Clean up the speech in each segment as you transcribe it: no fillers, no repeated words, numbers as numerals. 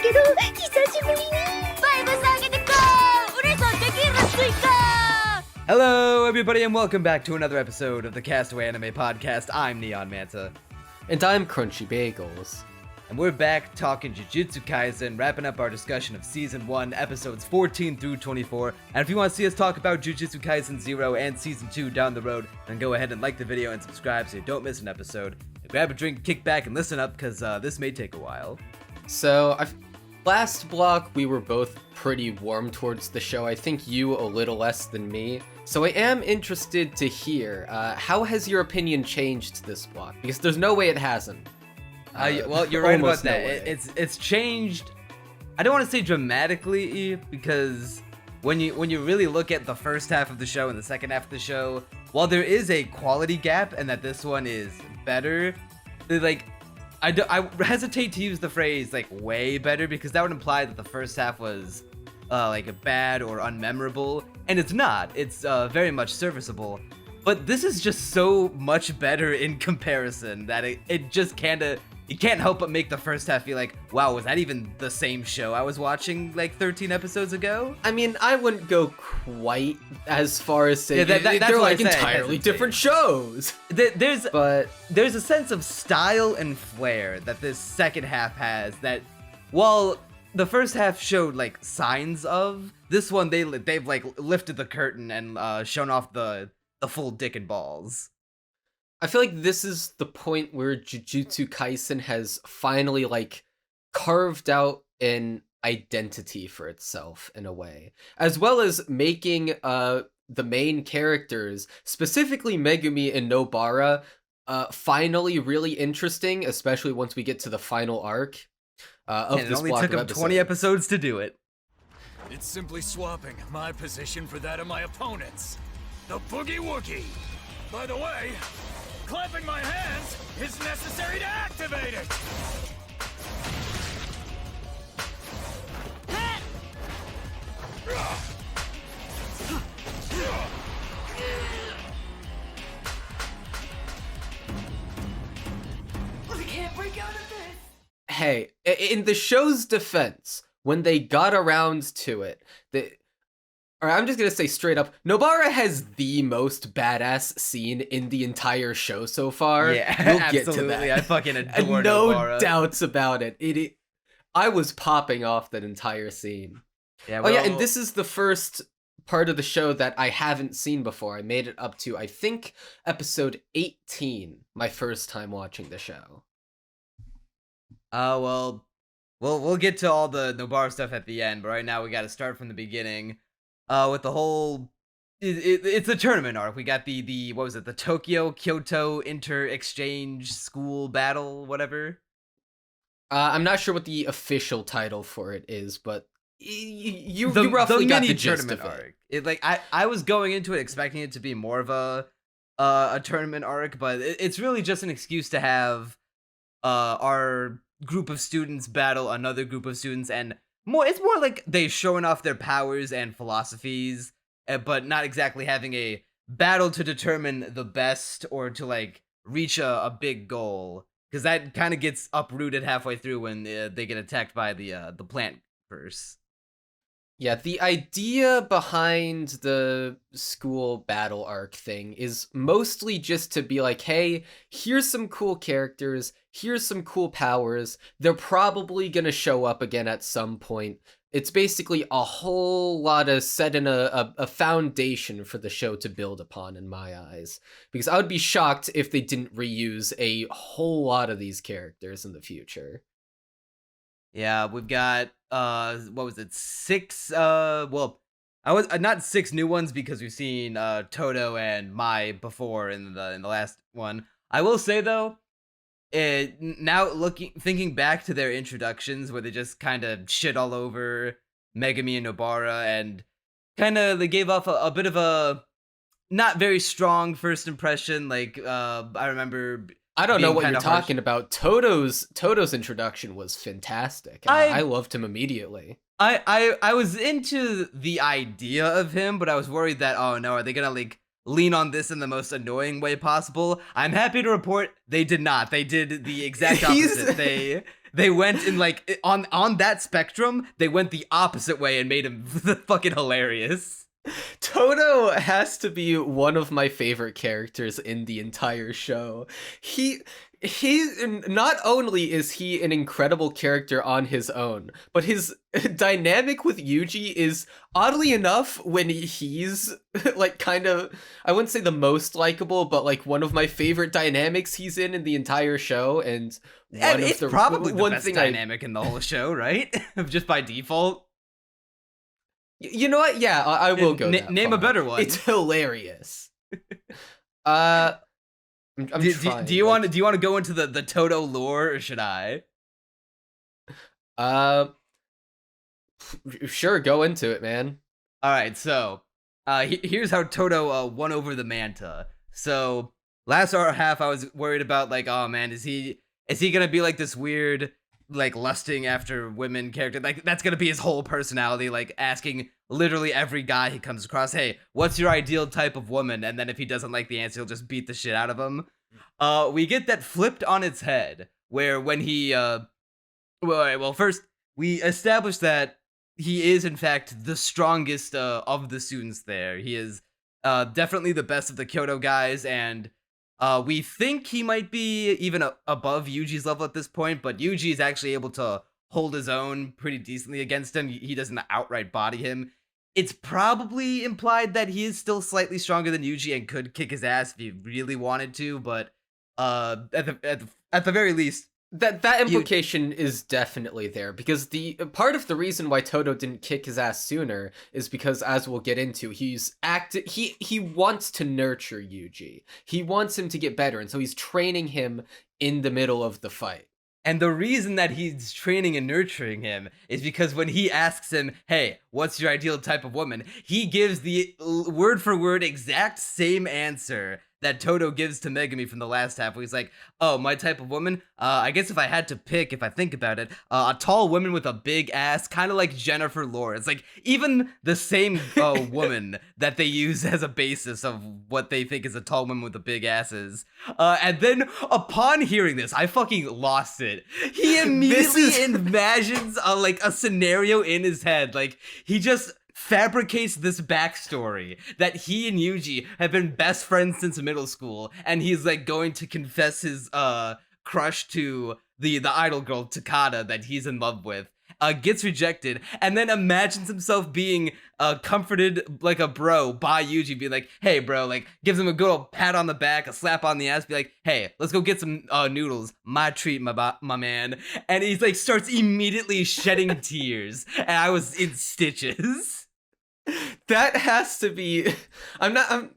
けど久しぶりにバイブス上げてこう嬉しそうできる追加 Hello, everybody, and welcome back to another episode of the Castaway Anime Podcast. I'm Neon Manta. And I'm Crunchy Bagels. And we're back talking Jujutsu Kaisen, wrapping up our discussion of Season 1, Episodes 14 through 24. And if you want to see us talk about Jujutsu Kaisen 0 and Season 2 down the road, then go ahead and like the video and subscribe so you don't miss an episode. Grab a drink, kick back, and listen up, because this may take a while. So, last block we were both pretty warm towards the show. I think you a little less than me. So I am interested to hear, how has your opinion changed this block? Because there's no way it hasn't. Well, you're right about that. No It's changed. I don't want to say dramatically, because when you really look at the first half of the show and the second half of the show, while there is a quality gap and that this one is better, I hesitate to use the phrase like way better, because that would imply that the first half was like bad or unmemorable, and it's not. It's very much serviceable. But this is just so much better in comparison that it just you can't help but make the first half feel like, wow, was that even the same show I was watching like 13 episodes ago? I mean, I wouldn't go quite as far as saying they're like entirely different shows. There's a sense of style and flair that this second half has that, while the first half showed like signs of, this one they've like lifted the curtain and shown off the full dick and balls. I feel like this is the point where Jujutsu Kaisen has finally like carved out an identity for itself in a way, as well as making the main characters, specifically Megumi and Nobara, finally really interesting, especially once we get to the final arc of this block of episodes. It only took them 20 episodes to do it. It's simply swapping my position for that of my opponent's. The Boogie Woogie! By the way, clapping my hands is necessary to activate it! I can't break out of this. Hey, in the show's defense, when they got around to it, I'm just gonna say straight up, Nobara has the most badass scene in the entire show so far. Yeah, we'll absolutely. Get to that. I fucking adore no Nobara. doubts about it. I was popping off that entire scene. Yeah, Oh yeah, and this is the first part of the show that I haven't seen before. I made it up to, I think, episode 18, my first time watching the show. We'll get to all the Nobara stuff at the end, but right now we gotta start from the beginning. With the whole, it's a tournament arc. We got the what was it? The Kyoto inter-exchange school battle, whatever. I'm not sure what the official title for it is, but you roughly got the gist of it. I was going into it expecting it to be more of a tournament arc, but it's really just an excuse to have our group of students battle another group of students, and it's more like they showing off their powers and philosophies, but not exactly having a battle to determine the best or to like reach a big goal, because that kind of gets uprooted halfway through when they get attacked by the plant curse. Yeah, the idea behind the school battle arc thing is mostly just to be like, hey, here's some cool characters, here's some cool powers, they're probably gonna show up again at some point. It's basically a whole lot of setting a foundation for the show to build upon, in my eyes. Because I would be shocked if they didn't reuse a whole lot of these characters in the future. Yeah, we've got what was it? 6 well, I was not 6 new ones, because we've seen Todo and Mai before in the last one. I will say though, now thinking back to their introductions where they just kind of shit all over Megumi and Nobara, and kind of they gave off a bit of a not very strong first impression. Like I remember, I don't know what you're talking about. Todo's introduction was fantastic. I loved him immediately. I was into the idea of him, but I was worried that, oh no, are they gonna like lean on this in the most annoying way possible? I'm happy to report they did not. They did the exact opposite. they went in like on that spectrum, they went the opposite way and made him fucking hilarious. Todo has to be one of my favorite characters in the entire show. He not only is he an incredible character on his own, but his dynamic with Yuji is, oddly enough, when he's like kind of, I wouldn't say the most likable, but like one of my favorite dynamics he's in the entire show. And it's probably the best dynamic in the whole show, right? Just by default. You know what? Yeah, I will go. Name a better one. It's hilarious. I'm trying. Do you want to go into the Todo lore, or should I? Sure, go into it, man. All right, so here's how Todo won over the Manta. So last half, I was worried about like, oh man, is he gonna be like this weird, like lusting after women character? Like that's gonna be his whole personality, like asking literally every guy he comes across, hey, what's your ideal type of woman? And then if he doesn't like the answer, he'll just beat the shit out of him. We get that flipped on its head, where when he well, first we establish that he is in fact the strongest of the students there. He is definitely the best of the Kyoto guys, and we think he might be even above Yuji's level at this point, but Yuji is actually able to hold his own pretty decently against him. He doesn't outright body him. It's probably implied that he is still slightly stronger than Yuji and could kick his ass if he really wanted to, but at the very least, that implication is definitely there, because the part of the reason why Todo didn't kick his ass sooner is because, as we'll get into, he wants to nurture Yuji. He wants him to get better, and so he's training him in the middle of the fight. And the reason that he's training and nurturing him is because when he asks him, hey, what's your ideal type of woman? He gives the word for word exact same answer that Todo gives to Megumi from the last half, where he's like, oh, my type of woman? I guess if I had to pick, if I think about it, a tall woman with a big ass, kind of like Jennifer Lawrence. Like, even the same woman that they use as a basis of what they think is a tall woman with a big ass is. And then, upon hearing this, I fucking lost it. He immediately imagines a scenario in his head. Like, he just fabricates this backstory that he and Yuji have been best friends since middle school, and he's like going to confess his crush to the idol girl Takada that he's in love with, gets rejected, and then imagines himself being comforted like a bro by Yuji, being like, hey bro, like gives him a good old pat on the back, a slap on the ass, be like, hey, let's go get some noodles, my treat, my man. And he's like starts immediately shedding tears, and I was in stitches. That has to be, I'm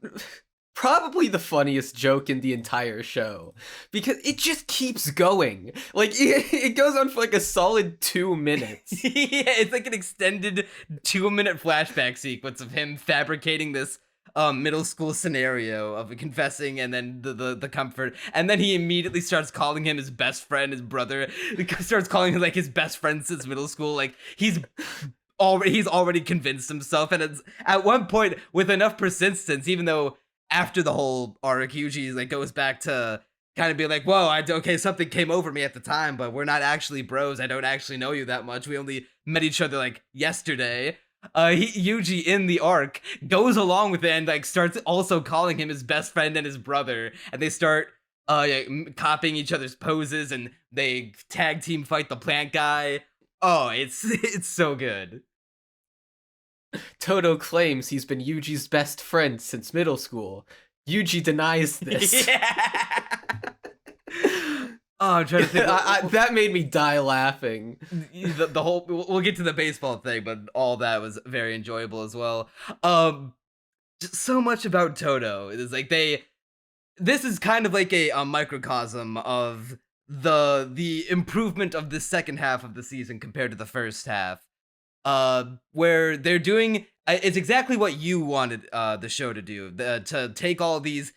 probably the funniest joke in the entire show, because it just keeps going. Like, it goes on for like a solid 2 minutes. Yeah, it's like an extended 2-minute flashback sequence of him fabricating this middle school scenario of confessing, and then the comfort, and then he immediately starts calling him his best friend, his brother. He starts calling him like his best friend since middle school. Like, he's already convinced himself, and it's at one point with enough persistence, even though after the whole arc, Yuji like goes back to kind of be like, whoa, okay, something came over me at the time, but we're not actually bros. I don't actually know you that much. We only met each other like yesterday. Yuji in the arc goes along with it and like starts also calling him his best friend and his brother, and they start copying each other's poses, and they tag team fight the plant guy. Oh, it's so good. Todo claims he's been Yuji's best friend since middle school. Yuji denies this. Yeah. Oh, I'm trying to think. That made me die laughing. The whole, we'll get to the baseball thing, but all that was very enjoyable as well. Just so much about Todo. It is like this is kind of like a microcosm of the improvement of the second half of the season compared to the first half. Where they're doing, it's exactly what you wanted the show to do, to take all these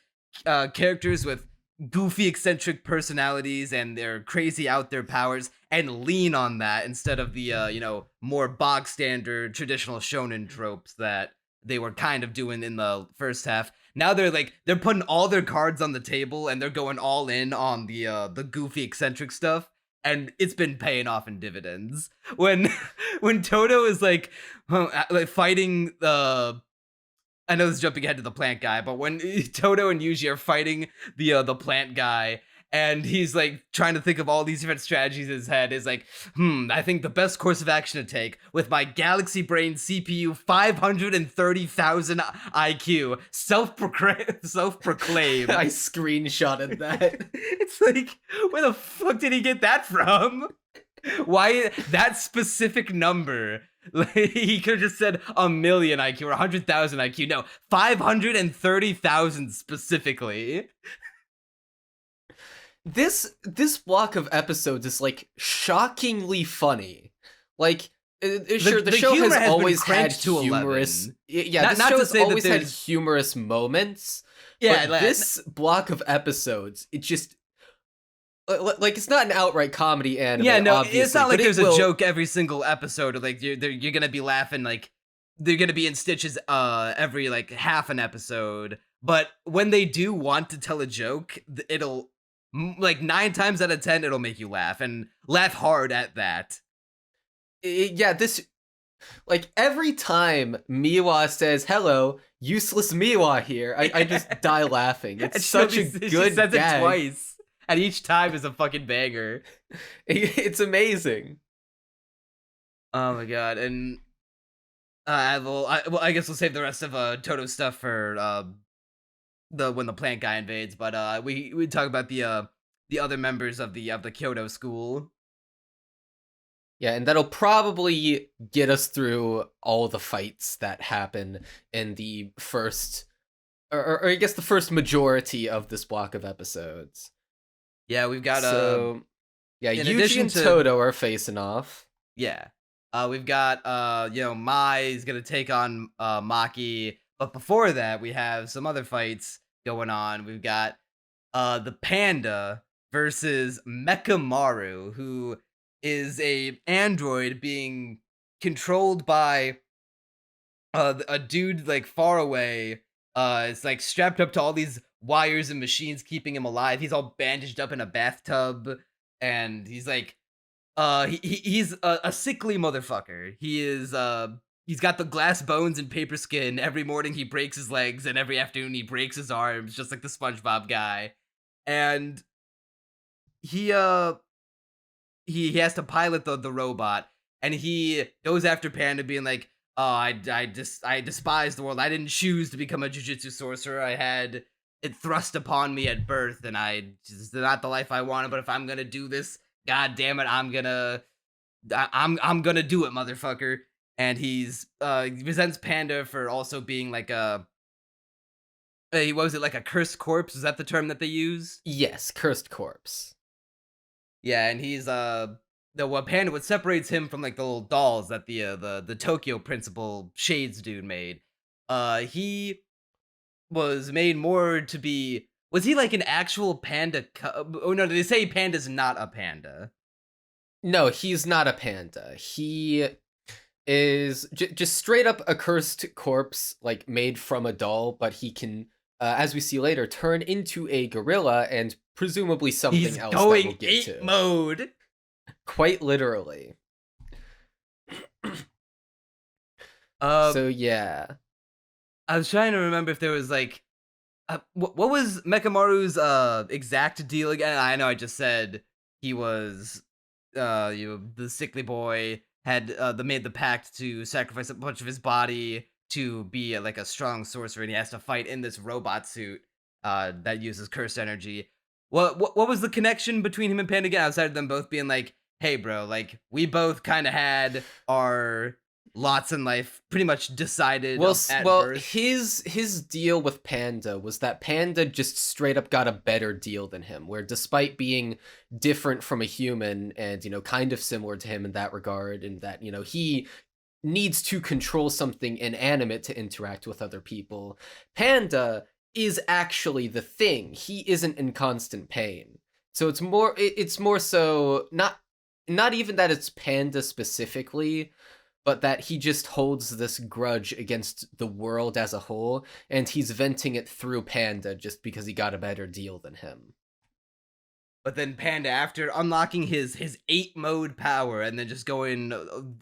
characters with goofy, eccentric personalities and their crazy out there powers and lean on that instead of the more bog standard traditional shonen tropes that they were kind of doing in the first half. Now they're putting all their cards on the table, and they're going all in on the goofy, eccentric stuff. and it's been paying off in dividends. When when Todo is like fighting the, I know this is jumping ahead to the plant guy, but when Todo and Yuji are fighting the plant guy, and he's like trying to think of all these different strategies in his head, is like, I think the best course of action to take with my Galaxy Brain CPU 530,000 IQ, self-proclaimed. I screenshotted that. It's like, where the fuck did he get that from? Why that specific number? Like, he could have just said 1,000,000 IQ or 100,000 IQ. No, 530,000 specifically. This block of episodes is like shockingly funny. Like, sure, the show humor has always been had cranked to humorous. 11. Yeah, this Not show to has say that always had there's- humorous moments. Yeah, but this block of episodes, it just like it's not an outright comedy anime. Yeah, no, obviously, it's not like but there's it will- a joke every single episode. Or like you're gonna be laughing, like they're gonna be in stitches every like half an episode. But when they do want to tell a joke, it'll like 9 times out of 10 it'll make you laugh and laugh hard at that. Yeah, this, like, every time Miwa says hello, useless Miwa here, I just die laughing. It's And such a she good says gag. it twice, and each time is a fucking banger. It's amazing. Oh my god! And I guess we'll save the rest of Toto's stuff for when the plant guy invades. But we talk about the other members of the Kyoto school. Yeah, and that'll probably get us through all the fights that happen in the first, or I guess the first majority of this block of episodes. Yeah, we've got yeah, in Yuji addition and to- Todo are facing off. yeah. We've got Mai is gonna take on Maki, but before that we have some other fights going on. We've got the panda versus Mechamaru, who is a android being controlled by a dude like far away. It's like strapped up to all these wires and machines keeping him alive. He's all bandaged up in a bathtub, and he's like he's a sickly motherfucker. He is he's got the glass bones and paper skin. Every morning he breaks his legs, and every afternoon he breaks his arms, just like the SpongeBob guy. And he has to pilot the robot, and he goes after Panda, being like, "Oh, I despise the world. I didn't choose to become a jujutsu sorcerer. I had it thrust upon me at birth, and it's not the life I wanted. But if I'm gonna do this, god damn it, I'm gonna do it, motherfucker." And he resents Panda for also being like what was it, like a cursed corpse? Is that the term that they use? Yes, cursed corpse. Yeah, and he's what separates him from like the little dolls that the Tokyo principal Shades dude made. He was made more to be. Was he like an actual panda? Oh no, they say Panda's not a panda. No, he's not a panda. He is just straight up a cursed corpse, like made from a doll, but he can, as we see later, turn into a gorilla and presumably something He's else that we'll going get ape to. mode. Quite literally. So yeah. I was trying to remember if there was like, what was Mechamaru's exact deal again? I know I just said he was, the sickly boy had made the pact to sacrifice a bunch of his body to be like a strong sorcerer, and he has to fight in this robot suit that uses cursed energy. What was the connection between him and Panda again, outside of them both being like, hey bro, like we both kind of had our lots in life pretty much decided at birth. his deal with Panda was that Panda just straight up got a better deal than him, where despite being different from a human and, kind of similar to him in that regard, in that, he needs to control something inanimate to interact with other people, Panda is actually the thing. He isn't in constant pain. So it's more so not even that it's Panda specifically, but that he just holds this grudge against the world as a whole, and he's venting it through Panda just because he got a better deal than him. but then Panda after unlocking his 8-mode power and then just going,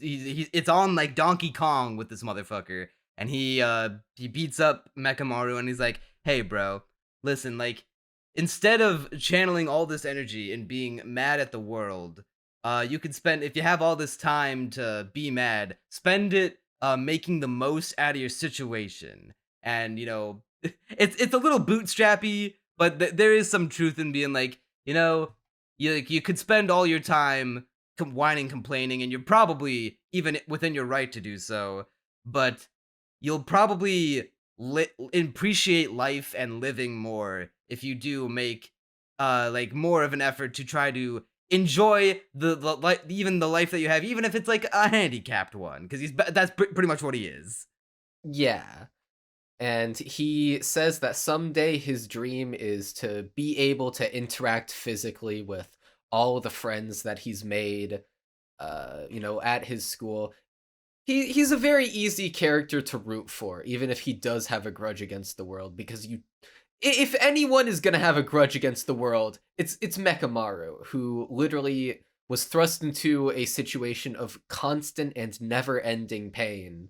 it's on like Donkey Kong with this motherfucker, and he beats up Mechamaru and he's like, hey bro, listen, like, instead of channeling all this energy and being mad at the world, you could spend, if you have all this time to be mad, spend it making the most out of your situation. And you know, it's a little bootstrappy, but there is some truth in being like, you know, you could spend all your time whining, complaining, and you're probably even within your right to do so, but you'll probably appreciate life and living more if you do make like more of an effort to try to enjoy even the life that you have, even if it's like a handicapped one, because that's pretty much what he is. Yeah. And he says that someday his dream is to be able to interact physically with all the friends that he's made, you know, at his school. He's a very easy character to root for, even if he does have a grudge against the world, because if anyone is gonna have a grudge against the world, it's Mechamaru, who literally was thrust into a situation of constant and never-ending pain.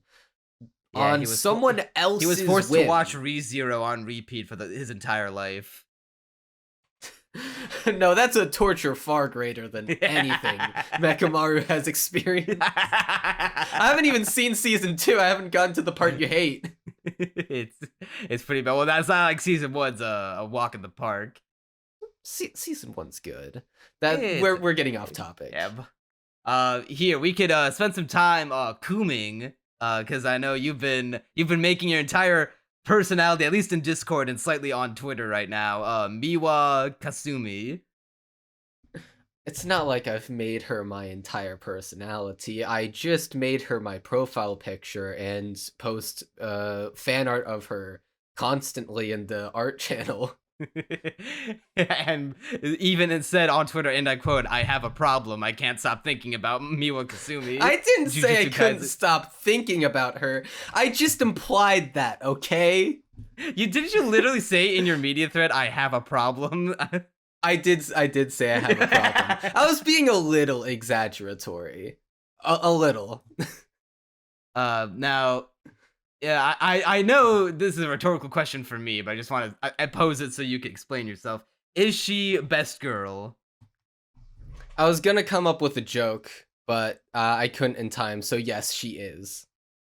Yeah, on someone else's He was forced whim. to watch ReZero on repeat for his entire life. No, that's a torture far greater than anything Mechamaru has experienced. I haven't even seen season 2. I haven't gotten to the part you hate. It's pretty bad. Well, that's not like season 1's a walk in the park. Season 1's good. We're getting off topic. Yeah. Here we could spend some time cooming. Because I know you've been making your entire personality, at least in Discord and slightly on Twitter right now. Miwa Kasumi. It's not like I've made her my entire personality. I just made her my profile picture and post fan art of her constantly in the art channel. And even it said on Twitter, and I quote, "I have a problem. I can't stop thinking about Miwa Kasumi." I didn't say I Jujutsu couldn't Kaisen. stop thinking about her. I just implied that, okay? Didn't you literally say in your media thread, "I have a problem"? I did say I have a problem. I was being a little exaggeratory. A little. Now, yeah, I know this is a rhetorical question for me, but I just want to I pose it so you can explain yourself. Is she best girl? I was gonna come up with a joke, but I couldn't in time, so yes, she is.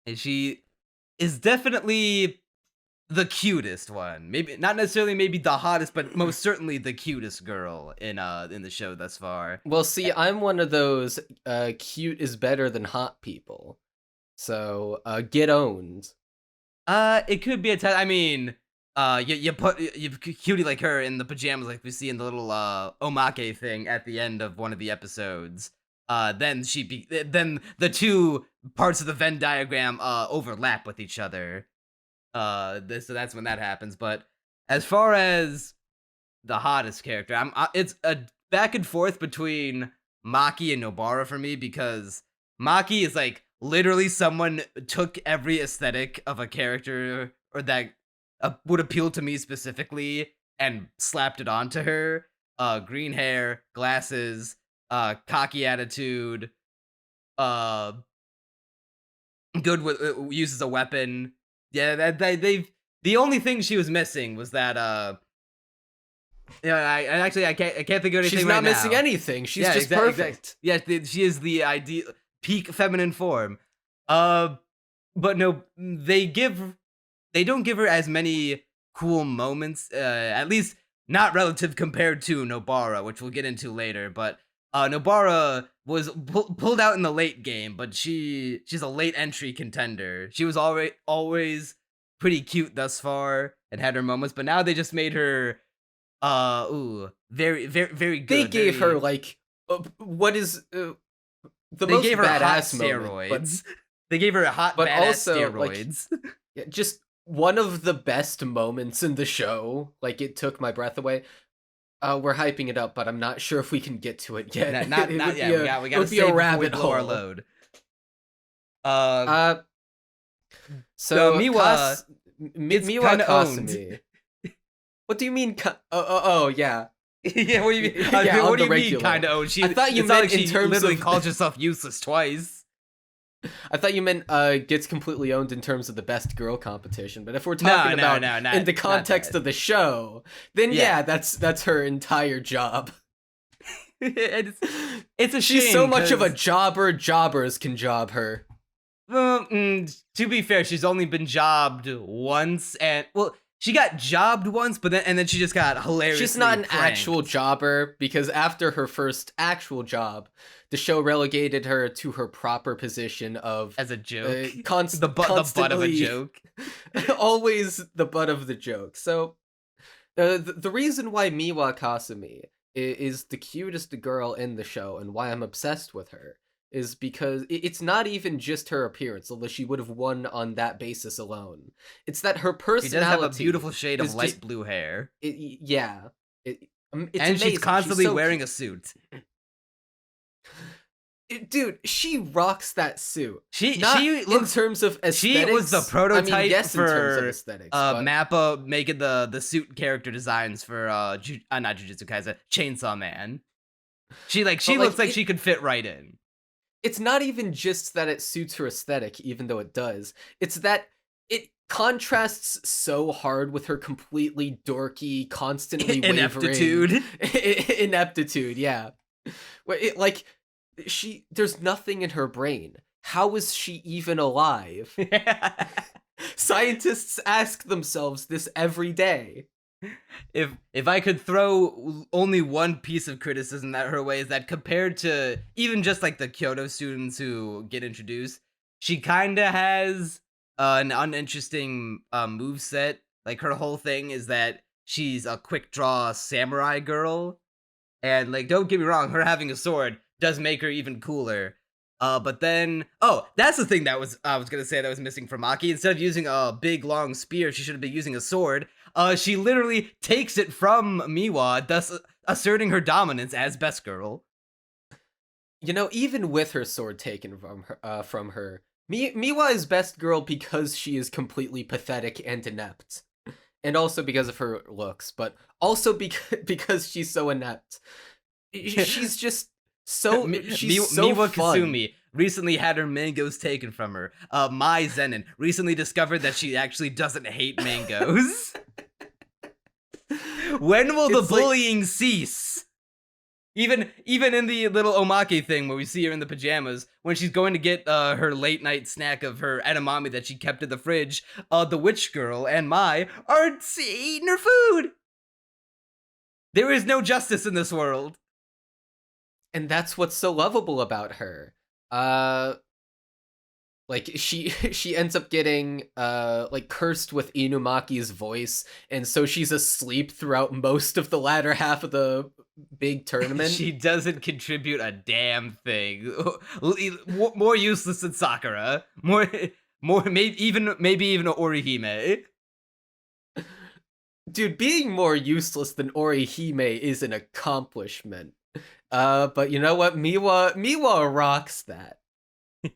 And she is definitely the cutest one. Maybe not necessarily maybe the hottest, but most certainly the cutest girl in the show thus far. Well, see, I'm one of those cute is better than hot people. So, get owned. It could be a test. I mean, you put cutie like her in the pajamas like we see in the little omake thing at the end of one of the episodes. Then then the two parts of the Venn diagram overlap with each other. So that's when that happens. But as far as the hottest character, it's a back and forth between Maki and Nobara for me, because Maki is like literally someone took every aesthetic of a character or that would appeal to me specifically and slapped it onto her. Green hair, glasses, cocky attitude, good with uses a weapon. Yeah, the only thing she was missing was that yeah, I can't think of anything. She's right not missing now. anything. She's Yeah, just perfect. Yeah, she is the ideal peak feminine form. But no, they don't give her as many cool moments. At least not relative compared to Nobara, which we'll get into later. But Nobara was pulled out in the late game, but she's a late entry contender. She was always pretty cute thus far and had her moments, but now they just made her very very good. They gave her like what is the they most gave her hot badass steroids. moment, They gave her a hot but badass also, steroids. yeah, just one of the best moments in the show. Like, it took my breath away. We're hyping it up, but I'm not sure if we can get to it yet. Not It yet. would be We it gotta would be save a before we rabbit blow our hole. load. So Miwa, it's Miwa kinda owned. Kasumi. What do you mean? Oh, yeah. Yeah, what do you mean? Yeah, on what do the you mean, regular. kind of? Oh, she. I thought you it's not meant like in she terms literally of- calls herself useless twice. I thought you meant gets completely owned in terms of the best girl competition, but if we're No, talking no, about no, not- in the not context that. of the show, then Yeah. yeah, that's her entire job. It's a She's shame. so much of a 'cause, jobber, jobbers can job her. to be fair, she's only been jobbed once, and well, she got jobbed once, but then she just got hilariously. She's not an pranked. actual jobber because after her first actual job, the show relegated her to her proper position of as a joke. the butt of a constantly- joke. always the butt of the joke. So the reason why Miwa Kasumi is the cutest girl in the show and why I'm obsessed with her is because it's not even just her appearance, although she would have won on that basis alone. It's that her She personality. does have a beautiful shade of is light just- blue hair, Yeah. It's and amazing. she's constantly so wearing cute. a suit. Dude, she rocks that suit. She Not she in looks. terms of aesthetics. She was the prototype I mean, yes, in terms of for aesthetics. But Mappa making the suit character designs for not Jujutsu Kaisen, Chainsaw Man. She But, looks like she could fit right in. it's not even just that it suits her aesthetic, even though it does. It's that it contrasts so hard with her completely dorky, constantly wavering Ineptitude. ineptitude. Yeah, there's nothing in her brain. How is she even alive? Scientists ask themselves this every day. If I could throw only one piece of criticism at her way, is that compared to even just like the Kyoto students who get introduced, she kind of has an uninteresting move set. Like her whole thing is that she's a quick draw samurai girl, and like don't get me wrong, her having a sword does make her even cooler. But then, that's the thing I was gonna say that was missing from Maki. Instead of using a big long spear, she should have been using a sword. She literally takes it from Miwa, thus asserting her dominance as best girl. You know, even with her sword taken from her, Miwa is best girl because she is completely pathetic and inept, and also because of her looks, but also because she's so inept. She's just so Miwa fun. Kasumi recently had her mangoes taken from her. Mai Zenin recently discovered that she actually doesn't hate mangoes. When will the It's like- bullying cease? Even in the little omake thing where we see her in the pajamas, when she's going to get her late night snack of her edamame that she kept in the fridge, the witch girl and Mai are eating her food. There is no justice in this world. And that's what's so lovable about her. Like she ends up getting like cursed with Inumaki's voice, and so she's asleep throughout most of the latter half of the big tournament. She doesn't contribute a damn thing. More useless than Sakura. Maybe even Orihime. Dude, being more useless than Orihime is an accomplishment. But you know what? Miwa rocks that.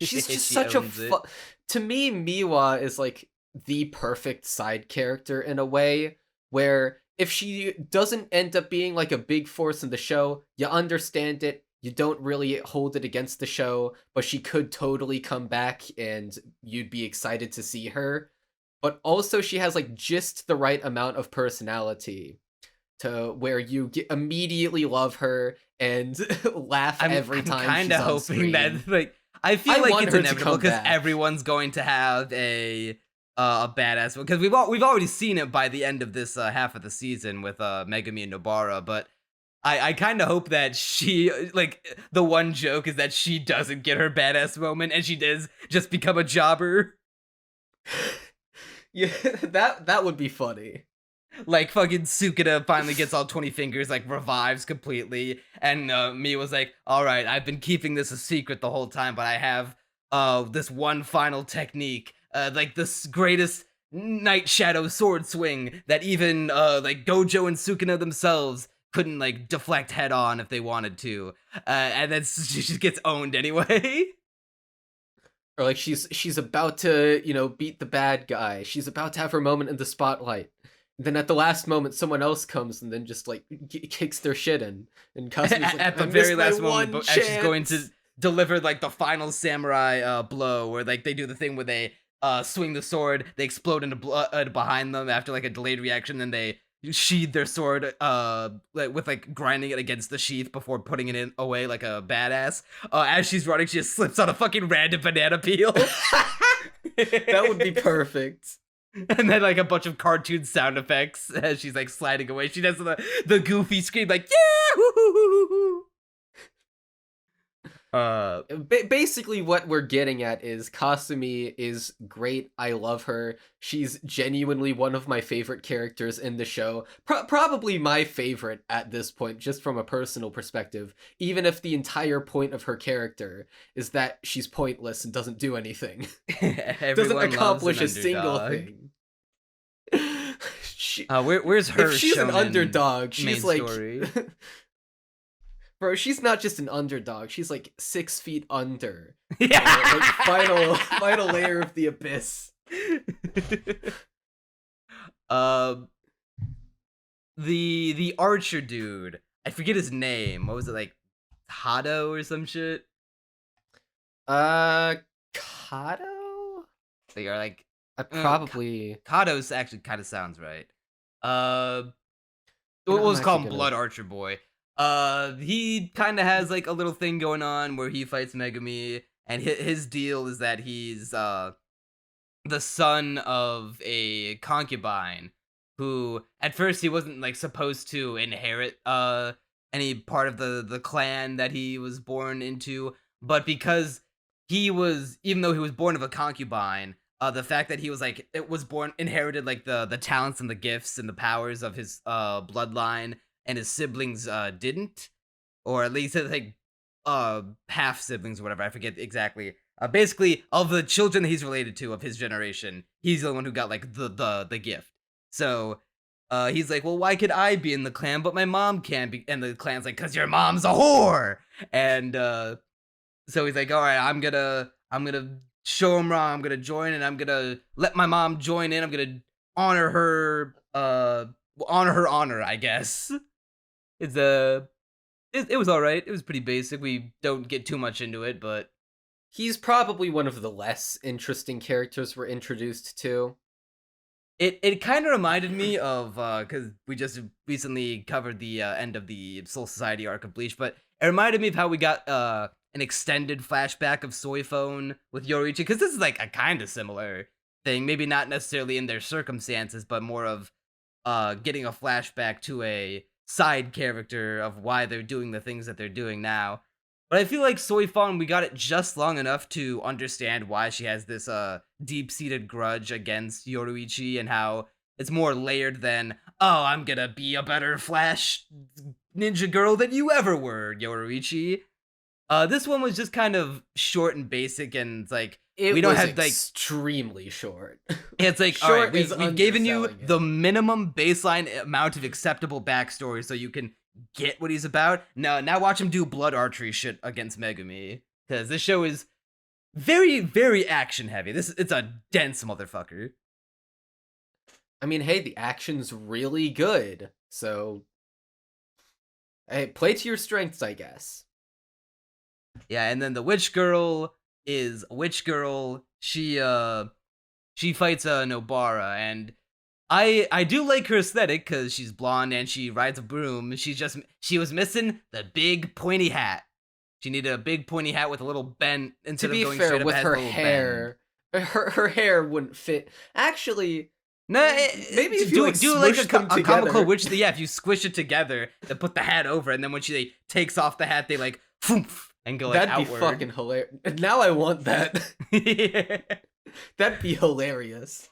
She's just She such a owns it. to me, Miwa is like the perfect side character in a way where if she doesn't end up being like a big force in the show, you understand it. You don't really hold it against the show, but she could totally come back and you'd be excited to see her. But also she has like just the right amount of personality to where you immediately love her and laugh every time kind she's of on hoping screen. that like I feel I like want it's her to inevitable come because back. everyone's going to have a badass one, because we've already seen it by the end of this half of the season with Megumi and Nobara, but I kind of hope that she, like, the one joke is that she doesn't get her badass moment and she does just become a jobber. Yeah, that would be funny. Like, fucking Sukuna finally gets all 20 fingers, like, revives completely, and Miwa's like, alright, I've been keeping this a secret the whole time, but I have this one final technique, like, this greatest Night Shadow sword swing that even, like, Gojo and Sukuna themselves couldn't, like, deflect head on if they wanted to, and then she just gets owned anyway. Or like she's about to, beat the bad guy. She's about to have her moment in the spotlight. Then at the last moment, someone else comes and then just like kicks their shit in, and Kasumi's like, at the "I very missed my last one moment, as she's going to chance." deliver like the final samurai blow, where like they do the thing where they swing the sword, they explode into blood behind them after like a delayed reaction, then they sheathe their sword like with like grinding it against the sheath before putting it in away like a badass. As she's running, she just slips on a fucking random banana peel. That would be perfect. And then like a bunch of cartoon sound effects as she's like sliding away. She does the goofy scream like yeah. Basically what we're getting at is Kasumi is great. I love her. She's genuinely one of my favorite characters in the show. Probably my favorite at this point, just from a personal perspective, even if the entire point of her character is that she's pointless and doesn't do anything. Doesn't accomplish a single thing. Where's her? If she's an underdog, she's main like story? Bro, she's not just an underdog. She's like 6 feet under. Yeah. Like final layer of the abyss. The archer dude. I forget his name. What was it, like Hado or some shit? Kato? They are like Probably. Kado's actually kind of sounds right. I'm Let's call him actually Blood Archer Boy. He kind of has like a little thing going on where he fights Megumi, and his deal is that he's the son of a concubine who at first he wasn't like supposed to inherit any part of the clan that he was born into, but because even though he was born of a concubine, the fact that he was like inherited like the talents and the gifts and the powers of his bloodline, and his siblings didn't, or at least like half siblings or whatever, I forget exactly. Basically, of the children that he's related to of his generation, he's the one who got like the gift. So he's like, well, why could I be in the clan but my mom can't be? And the clan's like, cause your mom's a whore. And so he's like, all right, I'm gonna show him wrong. I'm gonna join, and I'm gonna let my mom join in. I'm gonna honor her honor, I guess. It was all right. It was pretty basic. We don't get too much into it, but he's probably one of the less interesting characters we're introduced to. It kind of reminded me of because we just recently covered the end of the Soul Society arc of Bleach, but it reminded me of how we got an extended flashback of Soy Phone with Yoruichi, because this is like a kind of similar thing. Maybe not necessarily in their circumstances, but more of getting a flashback to a side character of why they're doing the things that they're doing now. But I feel like Soy Phone, we got it just long enough to understand why she has this deep-seated grudge against Yoruichi, and how it's more layered than, oh, I'm gonna be a better Flash ninja girl than you ever were, Yoruichi. This one was just kind of short and basic, and it's like, we don't have like extremely short. It's like, Short all right, is we've given you underselling it. the minimum baseline amount of acceptable backstory so you can get what he's about. Now watch him do blood archery shit against Megumi, because this show is very, very action heavy. It's a dense motherfucker. I mean, hey, the action's really good, so hey, play to your strengths, I guess. Yeah, and then the witch girl is a witch girl. She fights Nobara, and I do like her aesthetic because she's blonde and she rides a broom. She was missing the big pointy hat. She needed a big pointy hat with a little bend instead To be of going fair, straight up. with it has her a little hair, her hair wouldn't fit. Actually, No, maybe if you do like smush a them comical together. witch. Yeah, if you squish it together, then put the hat over, and then when she takes off the hat, they like poof and go like that'd outward. be fucking hilarious. Now I want that. Yeah. That'd be hilarious.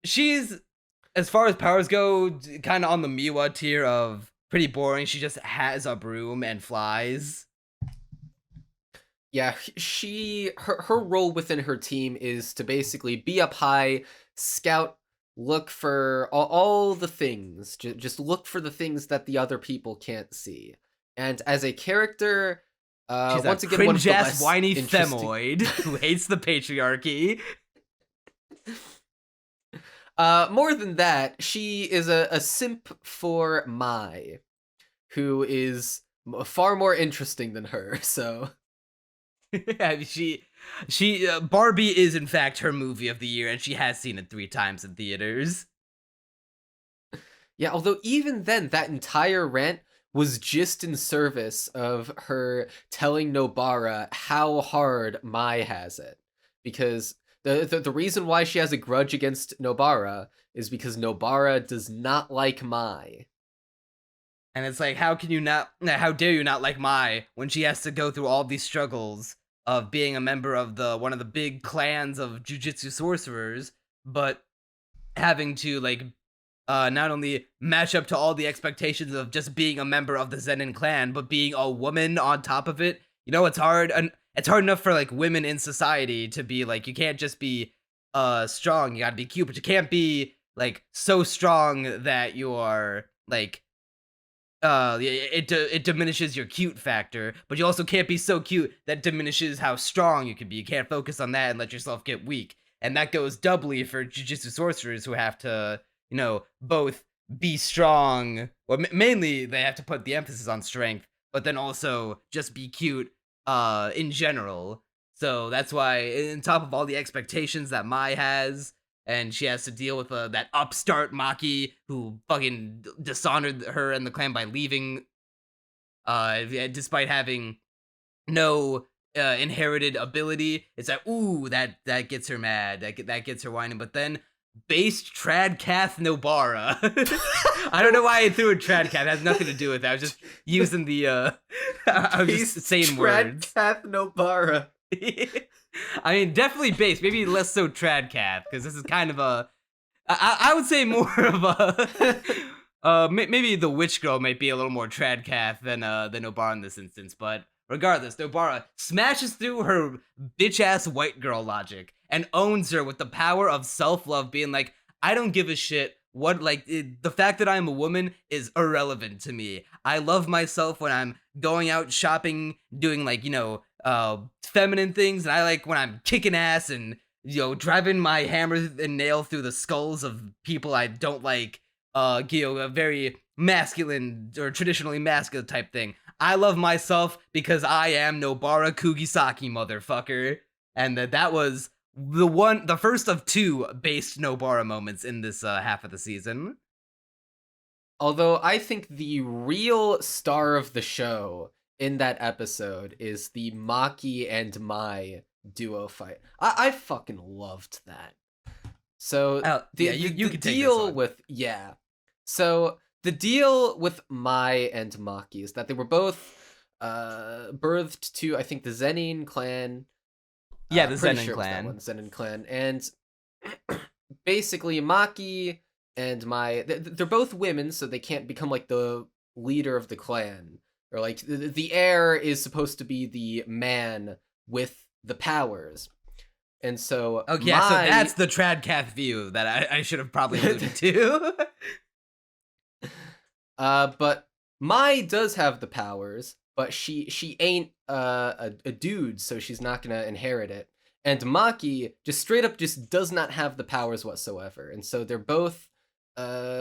She's, as far as powers go, kind of on the Miwa tier of pretty boring. She just has a broom and flies. Yeah, her role within her team is to basically be up high, scout, look for all the things. Just look for the things that the other people can't see. And as a character, She's once a again, one of the cringe-ass, less whiny interesting- femoid who hates the patriarchy. More than that, she is a simp for Mai, who is far more interesting than her. So I mean, Barbie is in fact her movie of the year, and she has seen it 3 times in theaters. yeah, although even then, that entire rant was just in service of her telling Nobara how hard Mai has it, because the reason why she has a grudge against Nobara is because Nobara does not like Mai. And it's like, how dare you not like Mai when she has to go through all these struggles of being a member of one of the big clans of Jujutsu sorcerers, but having to not only match up to all the expectations of just being a member of the Zenin clan, but being a woman on top of it. You know, it's hard, and it's hard enough for women in society to be you can't just be strong, you gotta be cute, but you can't be so strong that you are it diminishes your cute factor, but you also can't be so cute that diminishes how strong you can be. You can't focus on that and let yourself get weak. And that goes doubly for Jujutsu sorcerers, who have to, both be strong, or mainly they have to put the emphasis on strength, but then also just be cute in general. So that's why, on top of all the expectations that Mai has, and she has to deal with that upstart Maki who fucking dishonored her and the clan by leaving, despite having no inherited ability. It's like, ooh, that gets her mad. That gets her whining. But then, based Tradcath Nobara. I don't know why I threw a Tradcath. It has nothing to do with that. I was just using the. I was just saying words. Tradcath Nobara. I mean, definitely based. Maybe less so Tradcath, because this is kind of I would say more of a. Maybe the witch girl might be a little more Tradcath than Nobara in this instance, but regardless, Nobara smashes through her bitch ass white girl logic and owns her with the power of self-love, being like, I don't give a shit what, the fact that I'm a woman is irrelevant to me. I love myself when I'm going out shopping, doing feminine things, and I like when I'm kicking ass and driving my hammer and nail through the skulls of people I don't like, a very masculine or traditionally masculine type thing. I love myself because I am Nobara Kugisaki, motherfucker. And that was the first of 2 based Nobara moments in this half of the season. Although I think the real star of the show in that episode is the Maki and Mai duo fight. I fucking loved that. So you can take deal this with So the deal with Mai and Maki is that they were both birthed to, I think, the Zenin clan. Yeah, the Zenin sure clan. It was that one, Zenin clan, and basically Maki and Mai, they're both women, so they can't become the leader of the clan, or the heir is supposed to be the man with the powers. And so so that's the Tradcath view that I should have probably alluded to. But Mai does have the powers, but she ain't a dude, so she's not gonna inherit it. And Maki just straight up just does not have the powers whatsoever, and so they're both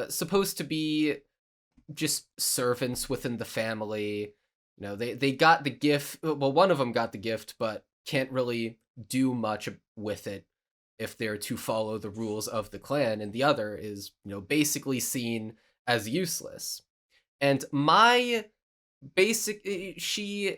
supposed to be just servants within the family. They got the gift. Well, one of them got the gift, but can't really do much with it if they're to follow the rules of the clan, and the other is basically seen as useless. And Mai she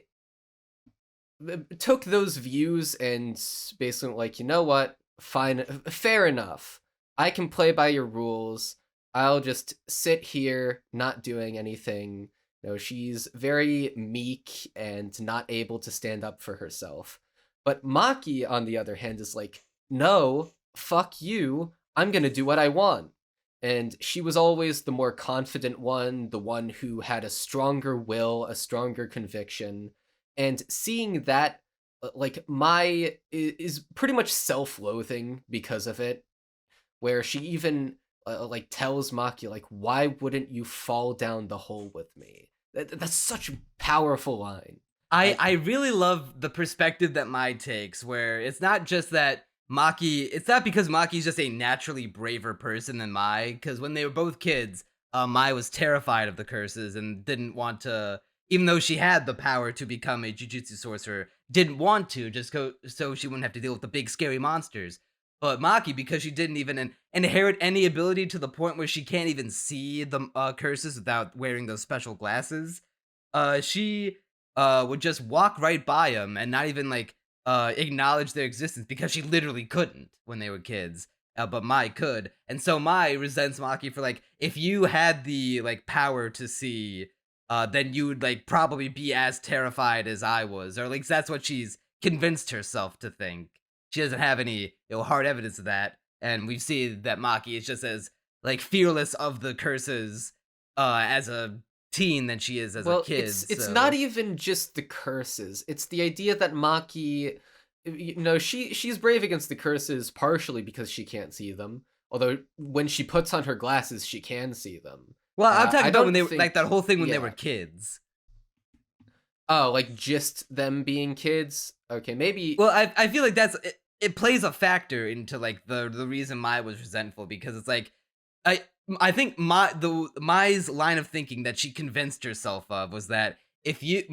took those views and basically went you know what, fine, fair enough, I can play by your rules, I'll just sit here not doing anything. She's very meek and not able to stand up for herself. But Maki, on the other hand, is no, fuck you, I'm gonna do what I want. And she was always the more confident one, the one who had a stronger will, a stronger conviction. And seeing that, Mai is pretty much self-loathing because of it, where she even tells Maki, why wouldn't you fall down the hole with me? That's such a powerful line. I really love the perspective that Mai takes, where it's not just that Maki, it's not because Maki's just a naturally braver person than Mai, because when they were both kids, Mai was terrified of the curses and didn't want to, even though she had the power to become a Jujutsu sorcerer, didn't want to, just go so she wouldn't have to deal with the big scary monsters. But Maki, because she didn't even inherit any ability to the point where she can't even see the curses without wearing those special glasses, she would just walk right by them and not even like acknowledge their existence because she literally couldn't when they were kids. But Mai could, and so Mai resents Maki for like, if you had the like power to see, then you would like probably be as terrified as I was, or like that's what she's convinced herself to think. She doesn't have any hard evidence of that, and we see that Maki is just as like fearless of the curses as a teen than she is as a kid. It's so. not even just the curses. It's the idea that Maki, she's brave against the curses partially because she can't see them. Although when she puts on her glasses, she can see them. Well, I'm talking about when they think, like that whole thing when they were kids. Oh, like just them being kids? Okay, maybe. Well, I feel like it plays a factor into like the reason Mai was resentful, because it's like I think Mai's line of thinking that she convinced herself of was that if you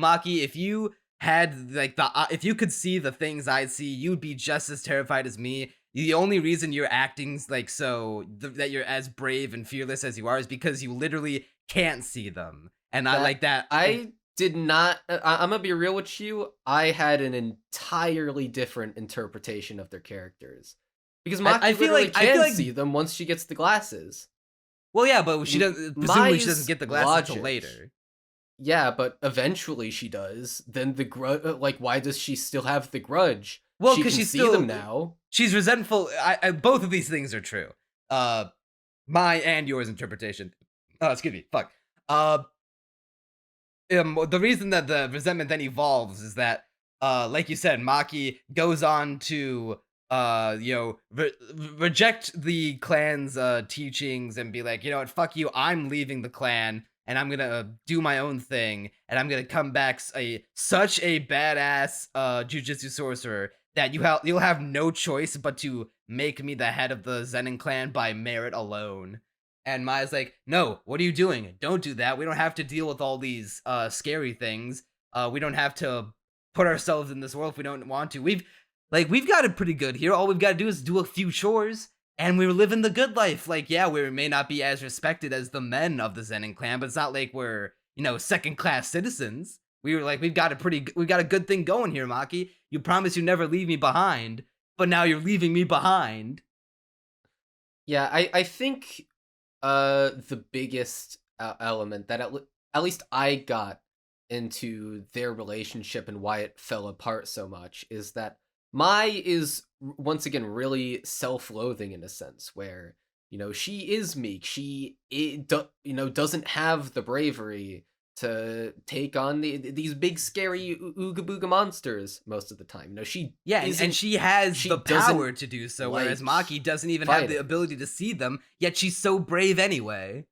had like if you could see the things I see, you'd be just as terrified as me. The only reason you're acting like that you're as brave and fearless as you are is because you literally can't see them. And I like that. I did not. I'm gonna be real with you. I had an entirely different interpretation of their characters because Maki I feel like can see them once she gets the glasses. Well, yeah, but she doesn't. Presumably, she doesn't get the glasses until later. Yeah, but eventually she does. Then the grudge. Like, why does she still have the grudge? Well, because she see them now. She's resentful. Both of these things are true. My and yours interpretation. Oh, excuse me. Fuck. The reason that the resentment then evolves is that, like you said, Maki goes on to, reject the clan's teachings and be like, you know what, fuck you, I'm leaving the clan and I'm gonna do my own thing, and I'm gonna come back such a badass Jujutsu sorcerer that you'll have no choice but to make me the head of the Zenin clan by merit alone. And Maya's like, no, what are you doing? Don't do that. We don't have to deal with all these scary things. We don't have to put ourselves in this world if we don't want to. We've got it pretty good here. All we've got to do is do a few chores, and we're living the good life. Like, yeah, we may not be as respected as the men of the Zenin clan, but it's not like we're, second-class citizens. We've got a good thing going here, Maki. You promised you'd never leave me behind, but now you're leaving me behind. Yeah, I think the biggest element that at least I got into their relationship and why it fell apart so much is that Mai is once again really self-loathing in a sense where, she is meek. She doesn't have the bravery to take on these big scary ooga booga monsters most of the time. And she has the power to do so, whereas Maki doesn't even have the ability to see them, yet she's so brave anyway.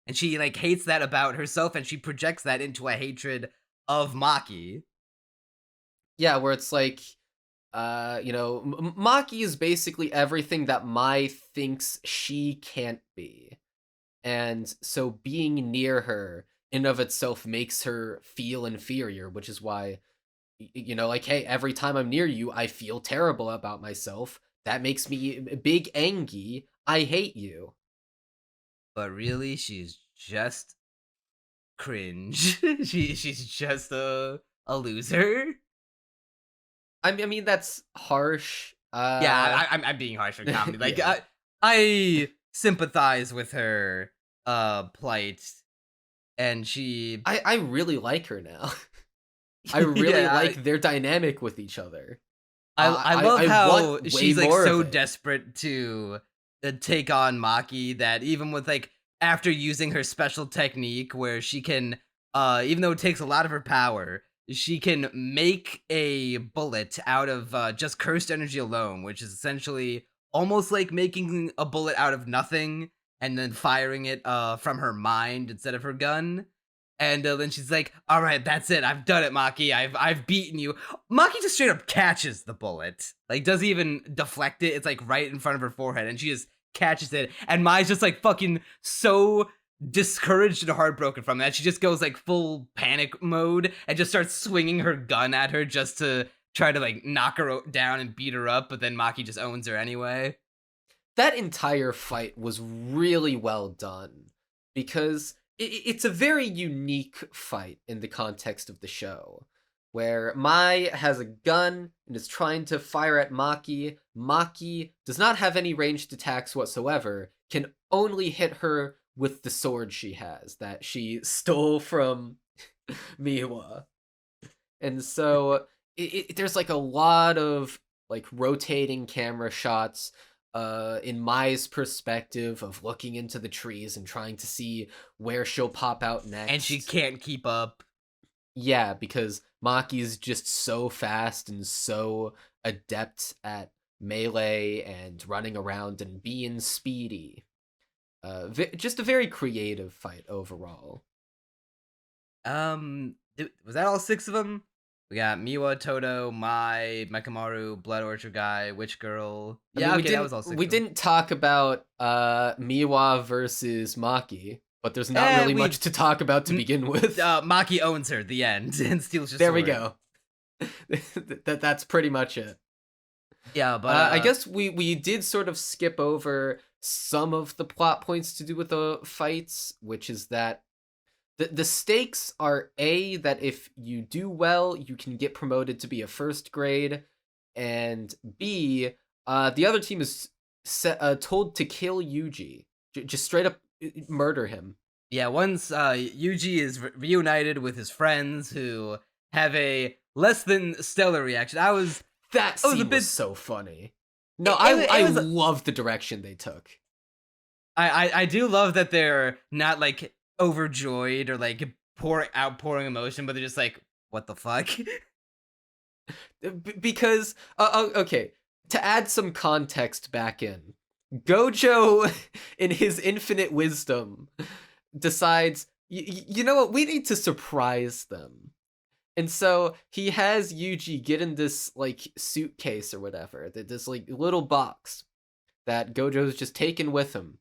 And she hates that about herself, and she projects that into a hatred of Maki. Yeah, where it's like, Maki is basically everything that Mai thinks she can't be. And so being near her in of itself makes her feel inferior, which is why, hey, every time I'm near you, I feel terrible about myself. That makes me big angry. I hate you. But really, she's just cringe. she's just a loser. I mean, that's harsh. Yeah, I'm being harsh for comedy. Yeah. I sympathize with her plight. And I really like her now. I really like their dynamic with each other. I love how she's so desperate to take on Maki that even with after using her special technique where she can, even though it takes a lot of her power, she can make a bullet out of just cursed energy alone, which is essentially almost like making a bullet out of nothing and then firing it from her mind instead of her gun. And then she's like, "All right, that's it. I've done it, Maki. I've beaten you." Maki just straight up catches the bullet. Like, doesn't even deflect it. It's like right in front of her forehead, and she just catches it. And Mai's just like fucking so discouraged and heartbroken from that. She just goes like full panic mode and just starts swinging her gun at her just to try to like knock her down and beat her up. But then Maki just owns her anyway. That entire fight was really well done because it's a very unique fight in the context of the show, where Mai has a gun and is trying to fire at Maki. Maki does not have any ranged attacks whatsoever, can only hit her with the sword she has that she stole from Miwa. And so there's like a lot of like rotating camera shots in Mai's perspective of looking into the trees and trying to see where she'll pop out next. And she can't keep up. Yeah, because Maki's just so fast and so adept at melee and running around and being speedy. Just a very creative fight overall. Was that all 6 of them? We got Miwa, Todo, Mai, Mekamaru, Blood Orchard Guy, Witch Girl. Yeah, okay, that was all 6 We of them. didn't talk about Miwa versus Maki, but there's not really much to talk about to begin with. Maki owns her, the end, and steals her There sword. we go. That's pretty much it. Yeah, but I guess we did sort of skip over some of the plot points to do with the fights, which is that the stakes are that if you do well, you can get promoted to be a first grade, and B, the other team is told to kill Yuji, just straight up murder him. Yeah, once Yuji is reunited with his friends who have a less than stellar reaction. That scene was so funny. No, I love the direction they took. I do love that they're not like overjoyed or like outpouring emotion, but they're just like, what the fuck? Because okay, to add some context back in, Gojo in his infinite wisdom decides, you know what, we need to surprise them. And so he has Yuji get in this like suitcase or whatever, this like little box that Gojo's just taken with him.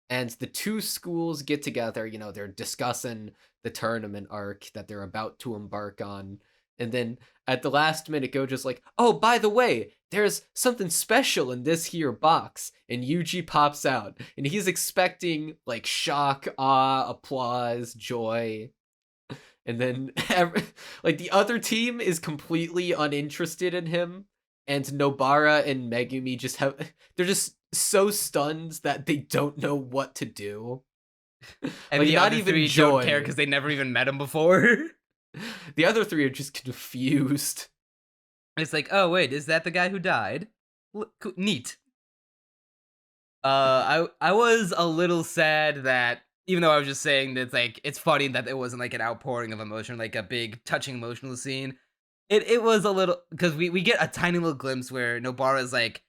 And the two schools get together, they're discussing the tournament arc that they're about to embark on. And then at the last minute, Gojo's like, oh, by the way, there's something special in this here box. And Yuji pops out. And he's expecting like shock, awe, applause, joy. And then like the other team is completely uninterested in him. And Nobara and Megumi they're just so stunned that they don't know what to do. And like, the not other even three joy. don't care because they never even met him before. The other three are just confused. It's like, oh wait, is that the guy who died? Neat. I was a little sad that, even though I was just saying that it's funny that it wasn't like an outpouring of emotion, like a big touching emotional scene. It was a little, because we get a tiny little glimpse where Nobara is like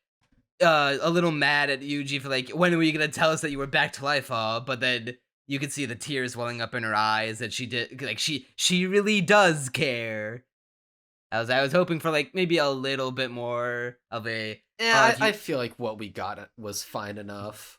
a little mad at Yuji for like, when were you gonna tell us that you were back to life, huh? But then you could see the tears welling up in her eyes that she did, like she really does care. I was hoping for like maybe a little bit more of a. Yeah, I feel like what we got was fine enough.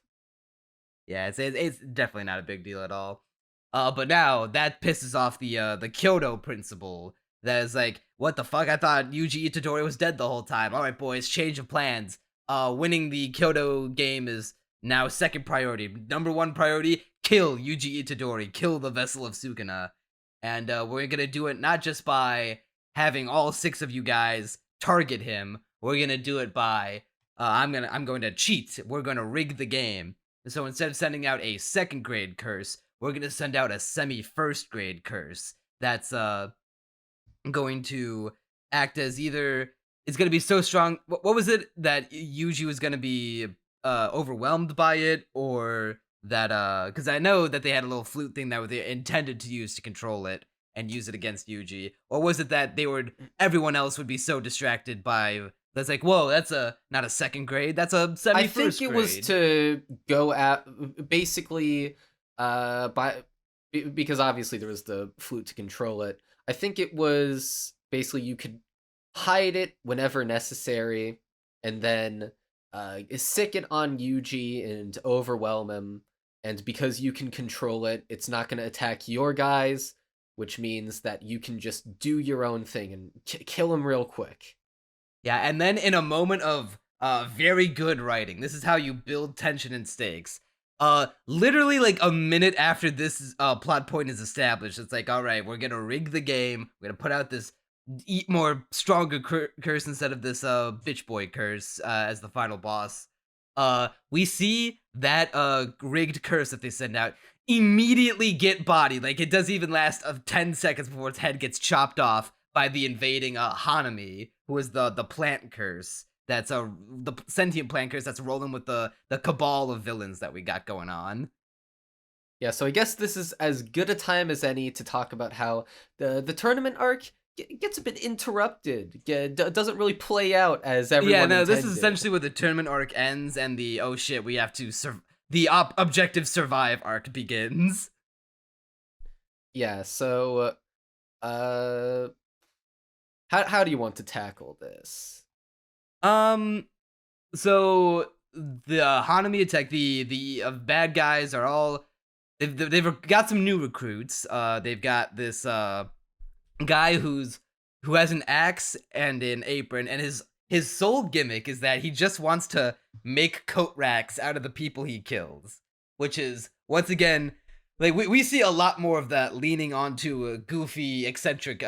Yeah, it's definitely not a big deal at all. But now that pisses off the Kyoto principal. That is like, what the fuck? I thought Yuji Itadori was dead the whole time. All right, boys, change of plans. Winning the Kyoto game is now second priority. Number one priority: kill Yuji Itadori, kill the vessel of Sukuna, and we're gonna do it not just by having all 6 of you guys target him. We're gonna do it by I'm going to cheat. We're gonna rig the game. So instead of sending out a second grade curse, we're gonna send out a semi-first grade curse. That's going to act as either it's going to be so strong. What was it that Yuji was going to be overwhelmed by it, or that because I know that they had a little flute thing that they intended to use to control it and use it against Yuji, or was it that everyone else would be so distracted by that's like, whoa, that's not a second grade, that's a semi-first grade. I think it was to go at basically by because obviously there was the flute to control it. I think it was basically you could hide it whenever necessary, and then sick it on Yuji and overwhelm him. And because you can control it, it's not going to attack your guys, which means that you can just do your own thing and kill him real quick. Yeah, and then in a moment of very good writing, this is how you build tension and stakes. Literally like a minute after this plot point is established, it's like, all right, we're gonna rig the game. We're gonna put out this eat more stronger curse instead of this bitch boy curse as the final boss. We see that rigged curse that they send out immediately get bodied. Like, it doesn't even last 10 seconds before its head gets chopped off by the invading Hanami, who is the plant curse. That's the sentient plant curse that's rolling with the cabal of villains that we got going on. Yeah, so I guess this is as good a time as any to talk about how the tournament arc gets a bit interrupted. Doesn't really play out as everyone intended. This is essentially where the tournament arc ends and the oh shit, we have to the objective survive arc begins. Yeah, so how do you want to tackle this? So the Hanami attack, the bad guys are all they've got some new recruits. They've got this guy who has an axe and an apron, and his sole gimmick is that he just wants to make coat racks out of the people he kills, which is once again like we see a lot more of that leaning onto goofy eccentric